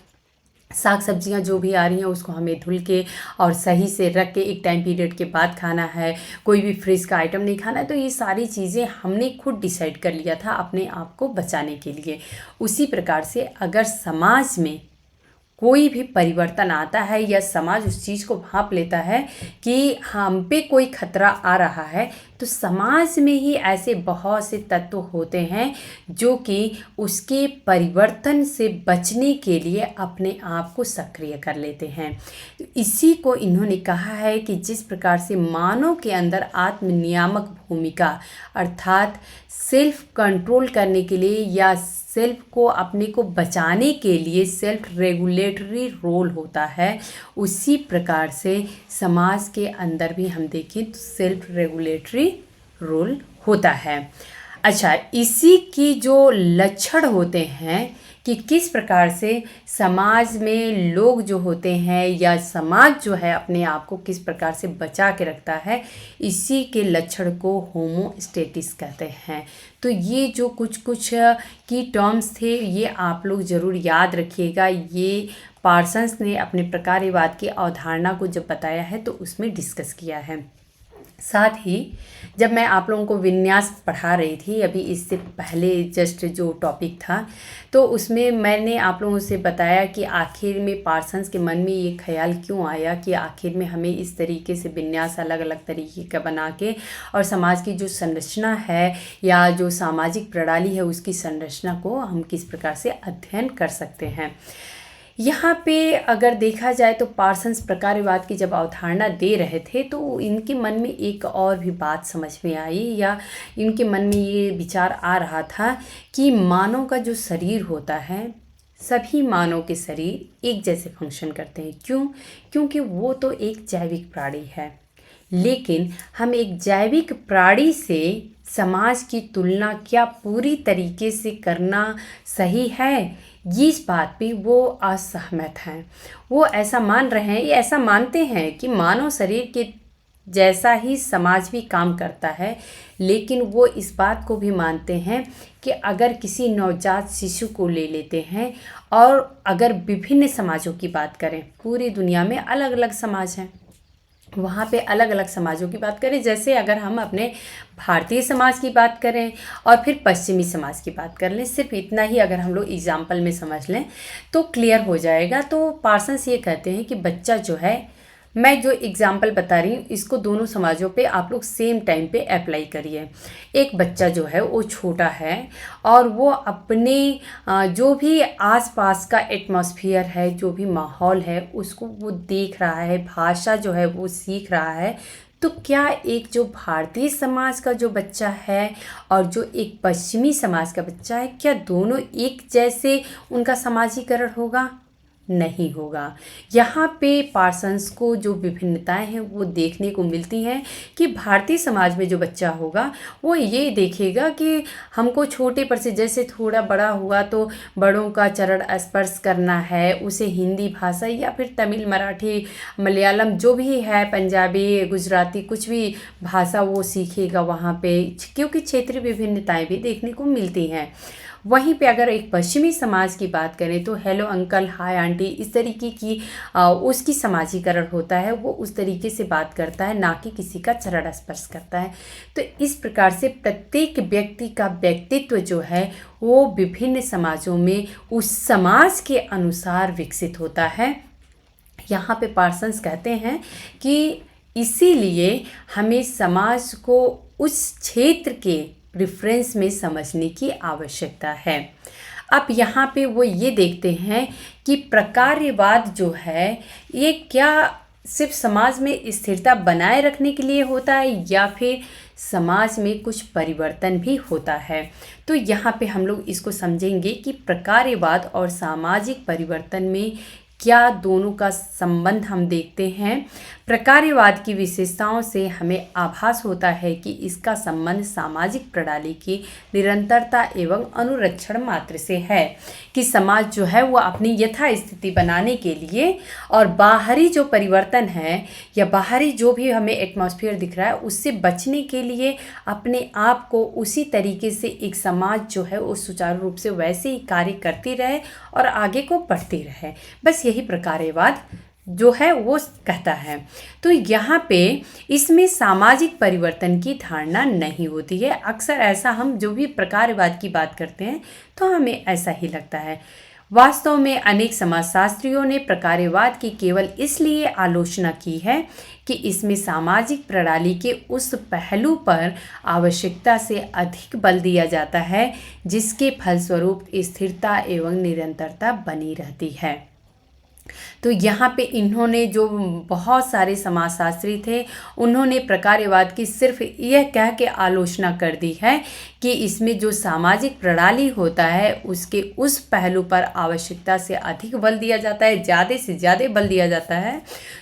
साग सब्जियां जो भी आ रही हैं उसको हमें धुल के और सही से रख के एक टाइम पीरियड के बाद खाना है, कोई भी फ्रिज का आइटम नहीं खाना है। तो ये सारी चीज़ें हमने खुद डिसाइड कर लिया था अपने आप को बचाने के लिए। उसी प्रकार से अगर समाज में कोई भी परिवर्तन आता है या समाज उस चीज़ को भांप लेता है कि हम पे कोई खतरा आ रहा है, तो समाज में ही ऐसे बहुत से तत्व होते हैं जो कि उसके परिवर्तन से बचने के लिए अपने आप को सक्रिय कर लेते हैं। तो इसी को इन्होंने कहा है कि जिस प्रकार से मानव के अंदर आत्मनियामक भूमिका अर्थात सेल्फ कंट्रोल करने के लिए या सेल्फ को अपने को बचाने के लिए सेल्फ रेगुलेटरी रोल होता है, उसी प्रकार से समाज के अंदर भी हम देखें तो सेल्फ रेगुलेटरी रोल होता है। अच्छा, इसी की जो लक्षण होते हैं कि किस प्रकार से समाज में लोग जो होते हैं या समाज जो है अपने आप को किस प्रकार से बचा के रखता है, इसी के लक्षण को होमोस्टेसिस कहते हैं। तो ये जो कुछ की टर्म्स थे ये आप लोग ज़रूर याद रखिएगा। ये पार्सन्स ने अपने प्रकार्यवाद की अवधारणा को जब बताया है तो उसमें डिस्कस किया है। साथ ही जब मैं आप लोगों को विन्यास पढ़ा रही थी अभी इससे पहले जस्ट जो टॉपिक था, तो उसमें मैंने आप लोगों से बताया कि आखिर में पार्सन्स के मन में ये ख्याल क्यों आया कि आखिर में हमें इस तरीके से विन्यास अलग अलग तरीके का बना के और समाज की जो संरचना है या जो सामाजिक प्रणाली है उसकी संरचना को हम किस प्रकार से अध्ययन कर सकते हैं। यहाँ पे अगर देखा जाए तो पार्सन्स प्रकार्यवाद की जब अवधारणा दे रहे थे तो इनके मन में एक और भी बात समझ में आई या इनके मन में ये विचार आ रहा था कि मानव का जो शरीर होता है, सभी मानव के शरीर एक जैसे फंक्शन करते हैं। क्योंकि वो तो एक जैविक प्राणी है, लेकिन हम एक जैविक प्राणी से समाज की तुलना क्या पूरी तरीके से करना सही है इस बात पे वो असहमत हैं। वो ऐसा मान रहे हैं, ये ऐसा मानते हैं कि मानव शरीर के जैसा ही समाज भी काम करता है, लेकिन वो इस बात को भी मानते हैं कि अगर किसी नवजात शिशु को ले लेते हैं और अगर विभिन्न समाजों की बात करें, पूरी दुनिया में अलग अलग समाज हैं, वहाँ पे अलग अलग समाजों की बात करें, जैसे अगर हम अपने भारतीय समाज की बात करें और फिर पश्चिमी समाज की बात कर लें, सिर्फ इतना ही अगर हम लोग एग्जाम्पल में समझ लें तो क्लियर हो जाएगा। तो पार्सन्स ये कहते हैं कि बच्चा जो है, मैं जो एग्जाम्पल बता रही हूँ इसको दोनों समाजों पे आप लोग सेम टाइम पे अप्लाई करिए। एक बच्चा जो है वो छोटा है और वो अपने जो भी आसपास का एटमॉस्फेयर है, जो भी माहौल है, उसको वो देख रहा है, भाषा जो है वो सीख रहा है। तो क्या एक जो भारतीय समाज का जो बच्चा है और जो एक पश्चिमी समाज का बच्चा है, क्या दोनों एक जैसे उनका समाजीकरण होगा? नहीं होगा। यहाँ पे पार्सन्स को जो विभिन्नताएं हैं वो देखने को मिलती हैं कि भारतीय समाज में जो बच्चा होगा वो ये देखेगा कि हमको छोटे पर से जैसे थोड़ा बड़ा हुआ तो बड़ों का चरण स्पर्श करना है, उसे हिंदी भाषा या फिर तमिल, मराठी, मलयालम जो भी है, पंजाबी, गुजराती, कुछ भी भाषा वो सीखेगा वहाँ पे, क्योंकि क्षेत्रीय विभिन्नताएं भी देखने को मिलती हैं। वहीं पे अगर एक पश्चिमी समाज की बात करें तो हेलो अंकल, हाय आंटी, इस तरीके की उसकी समाजीकरण होता है, वो उस तरीके से बात करता है, ना कि किसी का चरण स्पर्श करता है। तो इस प्रकार से प्रत्येक व्यक्ति का व्यक्तित्व जो है वो विभिन्न समाजों में उस समाज के अनुसार विकसित होता है। यहाँ पे पार्सन्स कहते हैं कि इसीलिए हमें समाज को उस क्षेत्र के रेफरेंस में समझने की आवश्यकता है। अब यहाँ पे वो ये देखते हैं कि प्रकार्यवाद जो है ये क्या सिर्फ समाज में स्थिरता बनाए रखने के लिए होता है या फिर समाज में कुछ परिवर्तन भी होता है। तो यहाँ पे हम लोग इसको समझेंगे कि प्रकार्यवाद और सामाजिक परिवर्तन में क्या दोनों का संबंध हम देखते हैं। प्रकार्यवाद की विशेषताओं से हमें आभास होता है कि इसका संबंध सामाजिक प्रणाली की निरंतरता एवं अनुरक्षण मात्र से है, कि समाज जो है वो अपनी यथास्थिति बनाने के लिए और बाहरी जो परिवर्तन है या बाहरी जो भी हमें एटमॉस्फेयर दिख रहा है उससे बचने के लिए अपने आप को उसी तरीके से एक समाज जो है वो सुचारू रूप से वैसे ही कार्य करती रहे और आगे को बढ़ती रहे। बस यही प्रकार्यवाद जो है वो कहता है। तो यहाँ पे इसमें सामाजिक परिवर्तन की धारणा नहीं होती है। अक्सर ऐसा हम जो भी प्रकार्यवाद की बात करते हैं तो हमें ऐसा ही लगता है। वास्तव में अनेक समाजशास्त्रियों ने प्रकार्यवाद की केवल इसलिए आलोचना की है कि इसमें सामाजिक प्रणाली के उस पहलू पर आवश्यकता से अधिक बल दिया जाता है जिसके फलस्वरूप स्थिरता एवं निरंतरता बनी रहती है। तो यहाँ पे इन्होंने जो बहुत सारे समाजशास्त्री थे उन्होंने प्रकार्यवाद की सिर्फ यह कह के आलोचना कर दी है कि इसमें जो सामाजिक प्रणाली होता है उसके उस पहलू पर आवश्यकता से अधिक बल दिया जाता है, ज़्यादा से ज़्यादा बल दिया जाता है,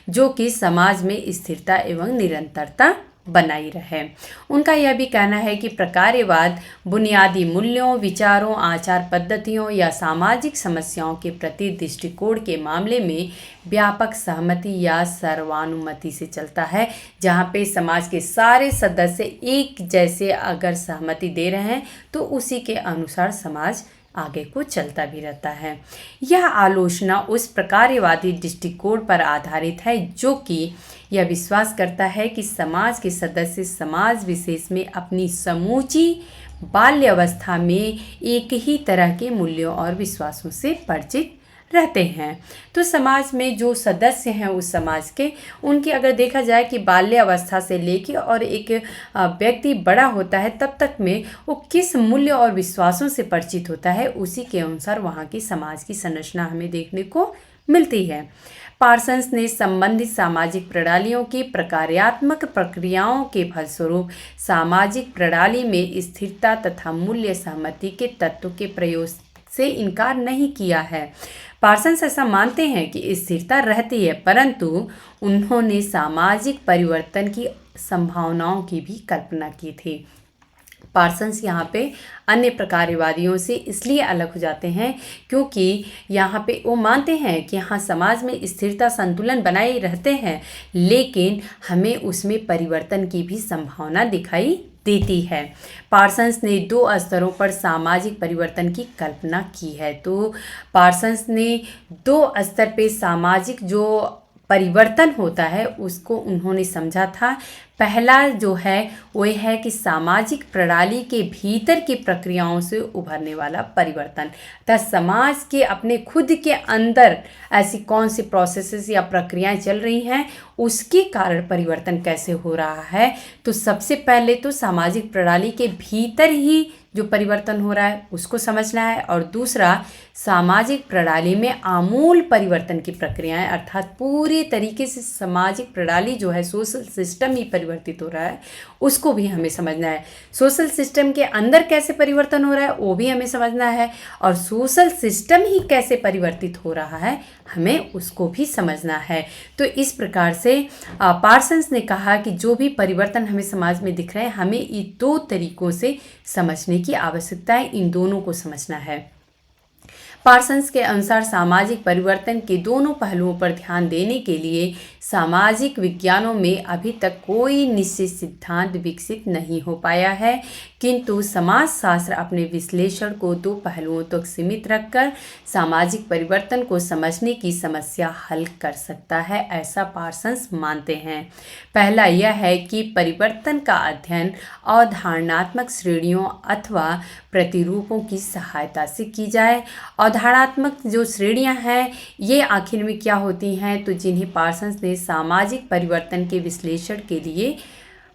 जो कि समाज में स्थिरता एवं निरंतरता बनाई रहे। उनका यह भी कहना है कि प्रकार्यवाद बुनियादी मूल्यों, विचारों, आचार पद्धतियों या सामाजिक समस्याओं के प्रति दृष्टिकोण के मामले में व्यापक सहमति या सर्वानुमति से चलता है, जहाँ पे समाज के सारे सदस्य एक जैसे अगर सहमति दे रहे हैं तो उसी के अनुसार समाज आगे को चलता भी रहता है। यह आलोचना उस प्रकार्यवादी दृष्टिकोण पर आधारित है जो कि यह विश्वास करता है कि समाज के सदस्य समाज विशेष में अपनी समूची बाल्य अवस्था में एक ही तरह के मूल्यों और विश्वासों से परिचित रहते हैं। तो समाज में जो सदस्य हैं उस समाज के, उनकी अगर देखा जाए कि बाल्य अवस्था से लेके और एक व्यक्ति बड़ा होता है तब तक में वो किस मूल्य और विश्वासों से परिचित होता है, उसी के अनुसार वहाँ की समाज की संरचना हमें देखने को मिलती है। पार्सन्स ने संबंधित सामाजिक प्रणालियों की प्रकार्यात्मक प्रक्रियाओं के फलस्वरूप सामाजिक प्रणाली में स्थिरता तथा मूल्य सहमति के तत्व के प्रयोग से इनकार नहीं किया है। पार्सन्स ऐसा मानते हैं कि स्थिरता रहती है, परंतु उन्होंने सामाजिक परिवर्तन की संभावनाओं की भी कल्पना की थी। पार्सन्स यहाँ पे अन्य प्रकारवादियों से इसलिए अलग हो जाते हैं क्योंकि यहाँ पे वो मानते हैं कि हाँ, समाज में स्थिरता संतुलन बनाए रहते हैं, लेकिन हमें उसमें परिवर्तन की भी संभावना दिखाई देती है। पार्सन्स ने 2 स्तरों पर सामाजिक परिवर्तन की कल्पना की है। तो पार्सन्स ने 2 स्तर पे सामाजिक जो परिवर्तन होता है उसको उन्होंने समझा था। पहला जो है वो है कि सामाजिक प्रणाली के भीतर की प्रक्रियाओं से उभरने वाला परिवर्तन, तथा समाज के अपने खुद के अंदर ऐसी कौन सी प्रोसेसेस या प्रक्रियाएं चल रही हैं, उसके कारण परिवर्तन कैसे हो रहा है। तो सबसे पहले तो सामाजिक प्रणाली के भीतर ही जो परिवर्तन हो रहा है उसको समझना है, और दूसरा सामाजिक प्रणाली में आमूल परिवर्तन की प्रक्रियाएं, अर्थात पूरे तरीके से सामाजिक प्रणाली जो है, सोशल सिस्टम ही परिवर्तित हो रहा है, उसको भी हमें समझना है। सोशल सिस्टम के अंदर कैसे परिवर्तन हो रहा है वो भी हमें समझना है, और सोशल सिस्टम ही कैसे परिवर्तित हो रहा है हमें उसको भी समझना है। तो इस प्रकार से पार्सन्स ने कहा कि जो भी परिवर्तन हमें समाज में दिख रहे हैं, हमें इन 2 तरीकों से समझने की आवश्यकता है, इन दोनों को समझना है। पार्सन्स के अनुसार सामाजिक परिवर्तन के दोनों पहलुओं पर ध्यान देने के लिए सामाजिक विज्ञानों में अभी तक कोई निश्चित सिद्धांत विकसित नहीं हो पाया है, किंतु समाजशास्त्र अपने विश्लेषण को 2 पहलुओं तक सीमित रखकर सामाजिक परिवर्तन को समझने की समस्या हल कर सकता है, ऐसा पार्सन्स मानते हैं। पहला यह है कि परिवर्तन का अध्ययन अवधारणात्मक श्रेणियों अथवा प्रतिरूपों की सहायता से की जाए। अवधारणात्मक जो श्रेणियां हैं ये आखिर में क्या होती हैं, तो जिन्हें पार्सन्स ने सामाजिक परिवर्तन के विश्लेषण के लिए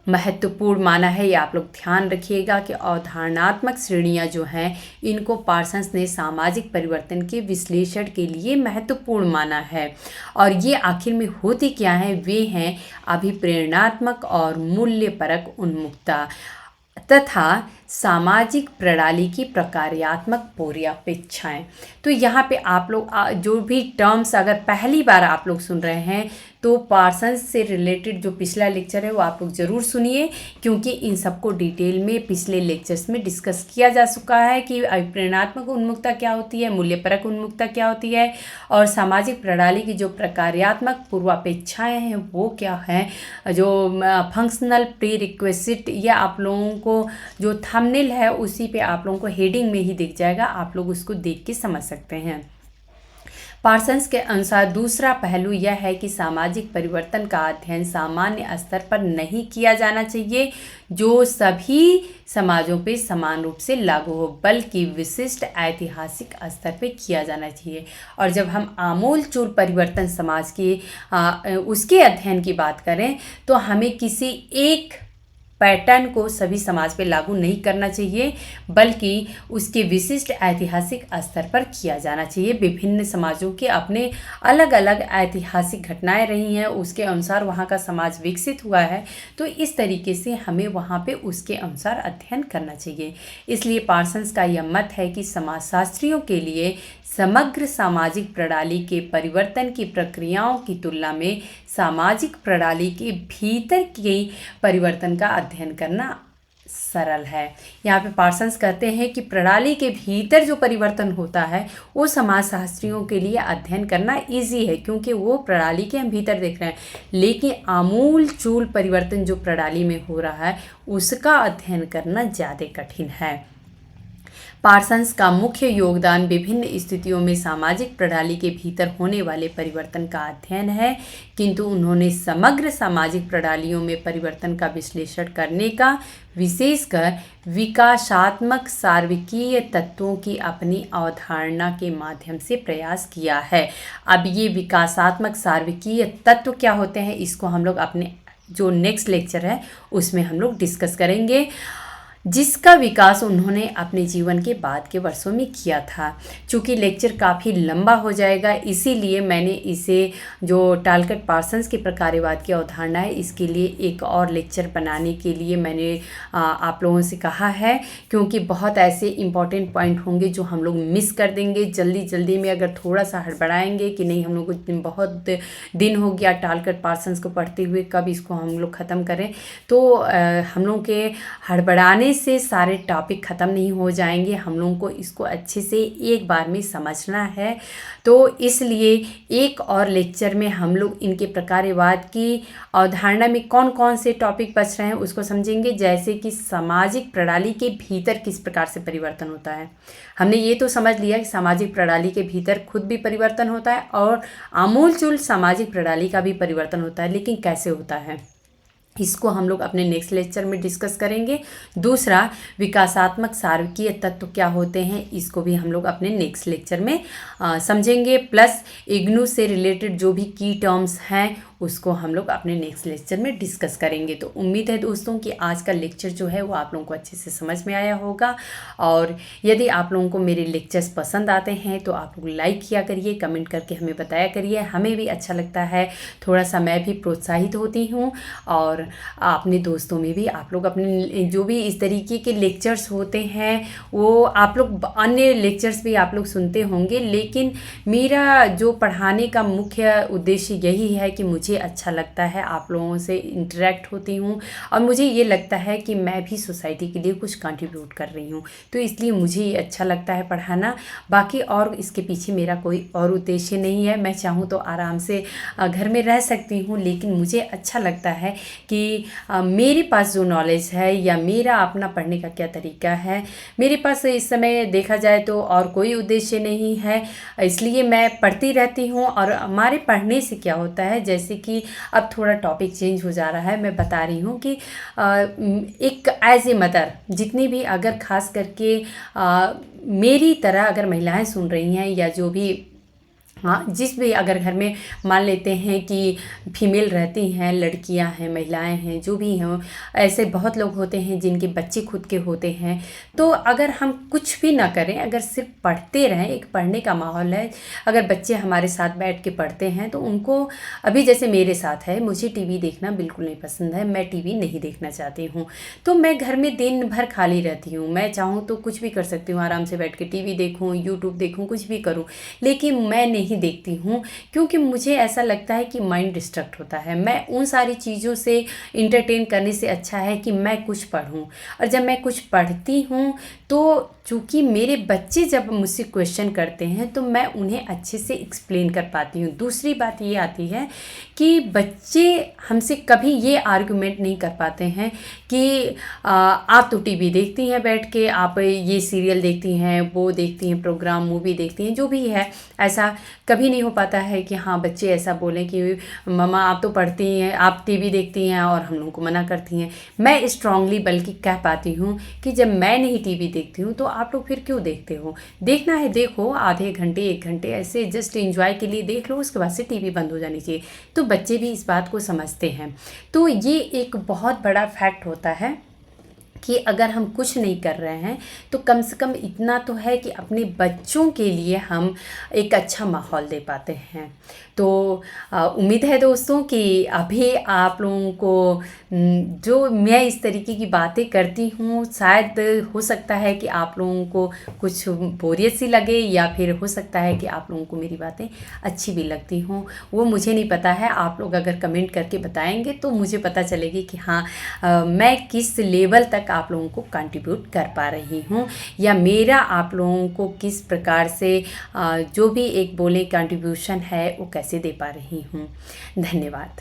महत्वपूर्ण माना है। ये आप लोग ध्यान रखिएगा कि अवधारणात्मक श्रेणियां जो हैं इनको पार्सन्स ने सामाजिक परिवर्तन के विश्लेषण के लिए महत्वपूर्ण माना है। और ये आखिर में होती क्या है, वे हैं अभिप्रेरणात्मक और मूल्यपरक उन्मुखता तथा सामाजिक प्रणाली की प्रकार्यात्मक पूर्वापेक्षाएं। तो यहाँ पे आप लोग जो भी टर्म्स अगर पहली बार आप लोग सुन रहे हैं तो पार्सन्स से रिलेटेड जो पिछला लेक्चर है वो आप लोग ज़रूर सुनिए, क्योंकि इन सबको डिटेल में पिछले लेक्चर्स में डिस्कस किया जा चुका है कि अभिप्रेरणात्मक उन्मुखता क्या होती है, मूल्यपरक उन्मुखता क्या होती है, और सामाजिक प्रणाली की जो प्रकार्यात्मक पूर्वापेक्षाएं हैं वो क्या हैं, जो फंक्शनल प्री रिक्वेसिट, या आप लोगों को जो थंबनेल है उसी पे आप लोगों को हेडिंग में ही दिख जाएगा, आप लोग उसको देख के समझ सकते हैं। पार्सन्स के अनुसार दूसरा पहलू यह है कि सामाजिक परिवर्तन का अध्ययन सामान्य स्तर पर नहीं किया जाना चाहिए जो सभी समाजों पे समान रूप से लागू हो, बल्कि विशिष्ट ऐतिहासिक स्तर पे किया जाना चाहिए। और जब हम आमूलचूल परिवर्तन समाज की उसके अध्ययन की बात करें तो हमें किसी एक पैटर्न को सभी समाज पे लागू नहीं करना चाहिए, बल्कि उसके विशिष्ट ऐतिहासिक स्तर पर किया जाना चाहिए। विभिन्न समाजों के अपने अलग अलग ऐतिहासिक घटनाएं रही हैं, उसके अनुसार वहाँ का समाज विकसित हुआ है, तो इस तरीके से हमें वहाँ पे उसके अनुसार अध्ययन करना चाहिए। इसलिए पार्सन्स का यह मत है कि समाजशास्त्रियों के लिए समग्र सामाजिक प्रणाली के परिवर्तन की प्रक्रियाओं की तुलना में सामाजिक प्रणाली के भीतर के परिवर्तन का अध्ययन करना सरल है। यहाँ पे पार्सन्स कहते हैं कि प्रणाली के भीतर जो परिवर्तन होता है वो समाजशास्त्रियों के लिए अध्ययन करना इजी है, क्योंकि वो प्रणाली के हम भीतर देख रहे हैं, लेकिन आमूल चूल परिवर्तन जो प्रणाली में हो रहा है उसका अध्ययन करना ज़्यादा कठिन है। पार्सन्स का मुख्य योगदान विभिन्न स्थितियों में सामाजिक प्रणाली के भीतर होने वाले परिवर्तन का अध्ययन है, किंतु उन्होंने समग्र सामाजिक प्रणालियों में परिवर्तन का विश्लेषण करने का, विशेषकर विकासात्मक सार्वकीय तत्वों की अपनी अवधारणा के माध्यम से प्रयास किया है। अब ये विकासात्मक सार्वकीय तत्व क्या होते हैं इसको हम लोग अपने जो नेक्स्ट लेक्चर है उसमें हम लोग डिस्कस करेंगे, जिसका विकास उन्होंने अपने जीवन के बाद के वर्षों में किया था। चूँकि लेक्चर काफ़ी लंबा हो जाएगा, इसीलिए मैंने इसे जो टालकट पार्सन्स के प्रकार्यवाद की अवधारणा है इसके लिए एक और लेक्चर बनाने के लिए मैंने आप लोगों से कहा है, क्योंकि बहुत ऐसे इम्पॉर्टेंट पॉइंट होंगे जो हम लोग मिस कर देंगे जल्दी में। अगर थोड़ा सा हड़बड़ाएंगे कि नहीं हम लोग को बहुत दिन हो गया टालकट पार्सन्स को पढ़ते हुए, कब इसको हम लोग ख़त्म करें, तो हम लोग के हड़बड़ाने से सारे टॉपिक ख़त्म नहीं हो जाएंगे, हम लोगों को इसको अच्छे से एक बार में समझना है। तो इसलिए एक और लेक्चर में हम लोग इनके प्रकार्यवाद की अवधारणा में कौन कौन से टॉपिक बच रहे हैं उसको समझेंगे, जैसे कि सामाजिक प्रणाली के भीतर किस प्रकार से परिवर्तन होता है। हमने ये तो समझ लिया कि सामाजिक प्रणाली के भीतर खुद भी परिवर्तन होता है और आमूलचूल सामाजिक प्रणाली का भी परिवर्तन होता है, लेकिन कैसे होता है इसको हम लोग अपने नेक्स्ट लेक्चर में डिस्कस करेंगे। दूसरा, विकासात्मक सार्वकीय तत्व क्या होते हैं, इसको भी हम लोग अपने नेक्स्ट लेक्चर में समझेंगे। प्लस इग्नू से रिलेटेड जो भी की टर्म्स हैं उसको हम लोग अपने नेक्स्ट लेक्चर में डिस्कस करेंगे। तो उम्मीद है दोस्तों कि आज का लेक्चर जो है वो आप लोगों को अच्छे से समझ में आया होगा। और यदि आप लोगों को मेरे लेक्चर्स पसंद आते हैं तो आप लोग लाइक किया करिए, कमेंट करके हमें बताया करिए, हमें भी अच्छा लगता है, थोड़ा सा मैं भी प्रोत्साहित होती हूँ। और अपने दोस्तों में भी आप लोग अपने जो भी इस तरीके के लेक्चर्स होते हैं वो आप लोग अन्य लेक्चर्स भी आप लोग सुनते होंगे, लेकिन मेरा जो पढ़ाने का मुख्य उद्देश्य यही है कि मुझे अच्छा लगता है, आप लोगों से इंटरेक्ट होती हूँ और मुझे ये लगता है कि मैं भी सोसाइटी के लिए कुछ कंट्रीब्यूट कर रही हूँ, तो इसलिए मुझे ये अच्छा लगता है पढ़ाना। बाकी और इसके पीछे मेरा कोई और उद्देश्य नहीं है। मैं चाहूँ तो आराम से घर में रह सकती हूँ, लेकिन मुझे अच्छा लगता है कि मेरे पास जो नॉलेज है या मेरा अपना पढ़ने का क्या तरीका है, मेरे पास इस समय देखा जाए तो और कोई उद्देश्य नहीं है, इसलिए मैं पढ़ती रहती हूँ। और हमारे पढ़ने से क्या होता है, जैसे कि अब थोड़ा टॉपिक चेंज हो जा रहा है, मैं बता रही हूँ कि एक एज ए मदर जितनी भी अगर ख़ास करके मेरी तरह अगर महिलाएं सुन रही हैं या जो भी जिस भी अगर घर में मान लेते हैं कि फीमेल रहती हैं, लड़कियां हैं, महिलाएं हैं, जो भी हैं, ऐसे बहुत लोग होते हैं जिनके बच्चे खुद के होते हैं। तो अगर हम कुछ भी ना करें, अगर सिर्फ पढ़ते रहें, एक पढ़ने का माहौल है, अगर बच्चे हमारे साथ बैठ के पढ़ते हैं तो उनको, अभी जैसे मेरे साथ है, मुझे टीवी देखना बिल्कुल नहीं पसंद है, मैं टीवी नहीं देखना चाहती हूँ, तो मैं घर में दिन भर खाली रहती हूँ। मैं चाहूँ तो कुछ भी कर सकती हूँ, आराम से बैठ के टीवी देखूँ, यूट्यूब देखूँ, कुछ भी करूँ, लेकिन मैं नहीं देखती हूँ क्योंकि मुझे ऐसा लगता है कि माइंड डिस्ट्रैक्ट होता है। मैं उन सारी चीज़ों से इंटरटेन करने से अच्छा है कि मैं कुछ पढूं। और जब मैं कुछ पढ़ती हूँ तो चूँकि मेरे बच्चे जब मुझसे क्वेश्चन करते हैं तो मैं उन्हें अच्छे से एक्सप्लेन कर पाती हूँ। दूसरी बात ये आती है कि बच्चे हमसे कभी ये आर्गुमेंट नहीं कर पाते हैं कि आप तो टीवी देखती हैं बैठ के, आप ये सीरियल देखती हैं, वो देखती हैं, प्रोग्राम मूवी देखती हैं, जो भी है, ऐसा कभी नहीं हो पाता है कि हाँ बच्चे ऐसा बोलें कि मम्मा आप तो पढ़ती हैं, आप टीवी देखती हैं और हम लोगों को मना करती हैं। मैं स्ट्रांगली बल्कि कह पाती हूँ कि जब मैं नहीं टीवी देखती हूँ तो आप लोग फिर क्यों देखते हो? देखना है देखो, आधे घंटे 1 घंटे ऐसे जस्ट एंजॉय के लिए देख लो, उसके बाद से टीवी बंद हो जानी चाहिए। तो बच्चे भी इस बात को समझते हैं। तो ये एक बहुत बड़ा फैक्ट होता है कि अगर हम कुछ नहीं कर रहे हैं तो कम से कम इतना तो है कि अपने बच्चों के लिए हम एक अच्छा माहौल दे पाते हैं। तो उम्मीद है दोस्तों कि अभी आप लोगों को जो मैं इस तरीके की बातें करती हूँ, शायद हो सकता है कि आप लोगों को कुछ बोरियत सी लगे या फिर हो सकता है कि आप लोगों को मेरी बातें अच्छी भी लगती हों, वो मुझे नहीं पता है। आप लोग अगर कमेंट करके बताएंगे तो मुझे पता चलेगी कि हाँ मैं किस लेवल तक आप लोगों को कंट्रीब्यूट कर पा रही हूँ या मेरा आप लोगों को किस प्रकार से जो भी एक बोले कंट्रीब्यूशन है वो कैसे दे पा रही हूँ। धन्यवाद।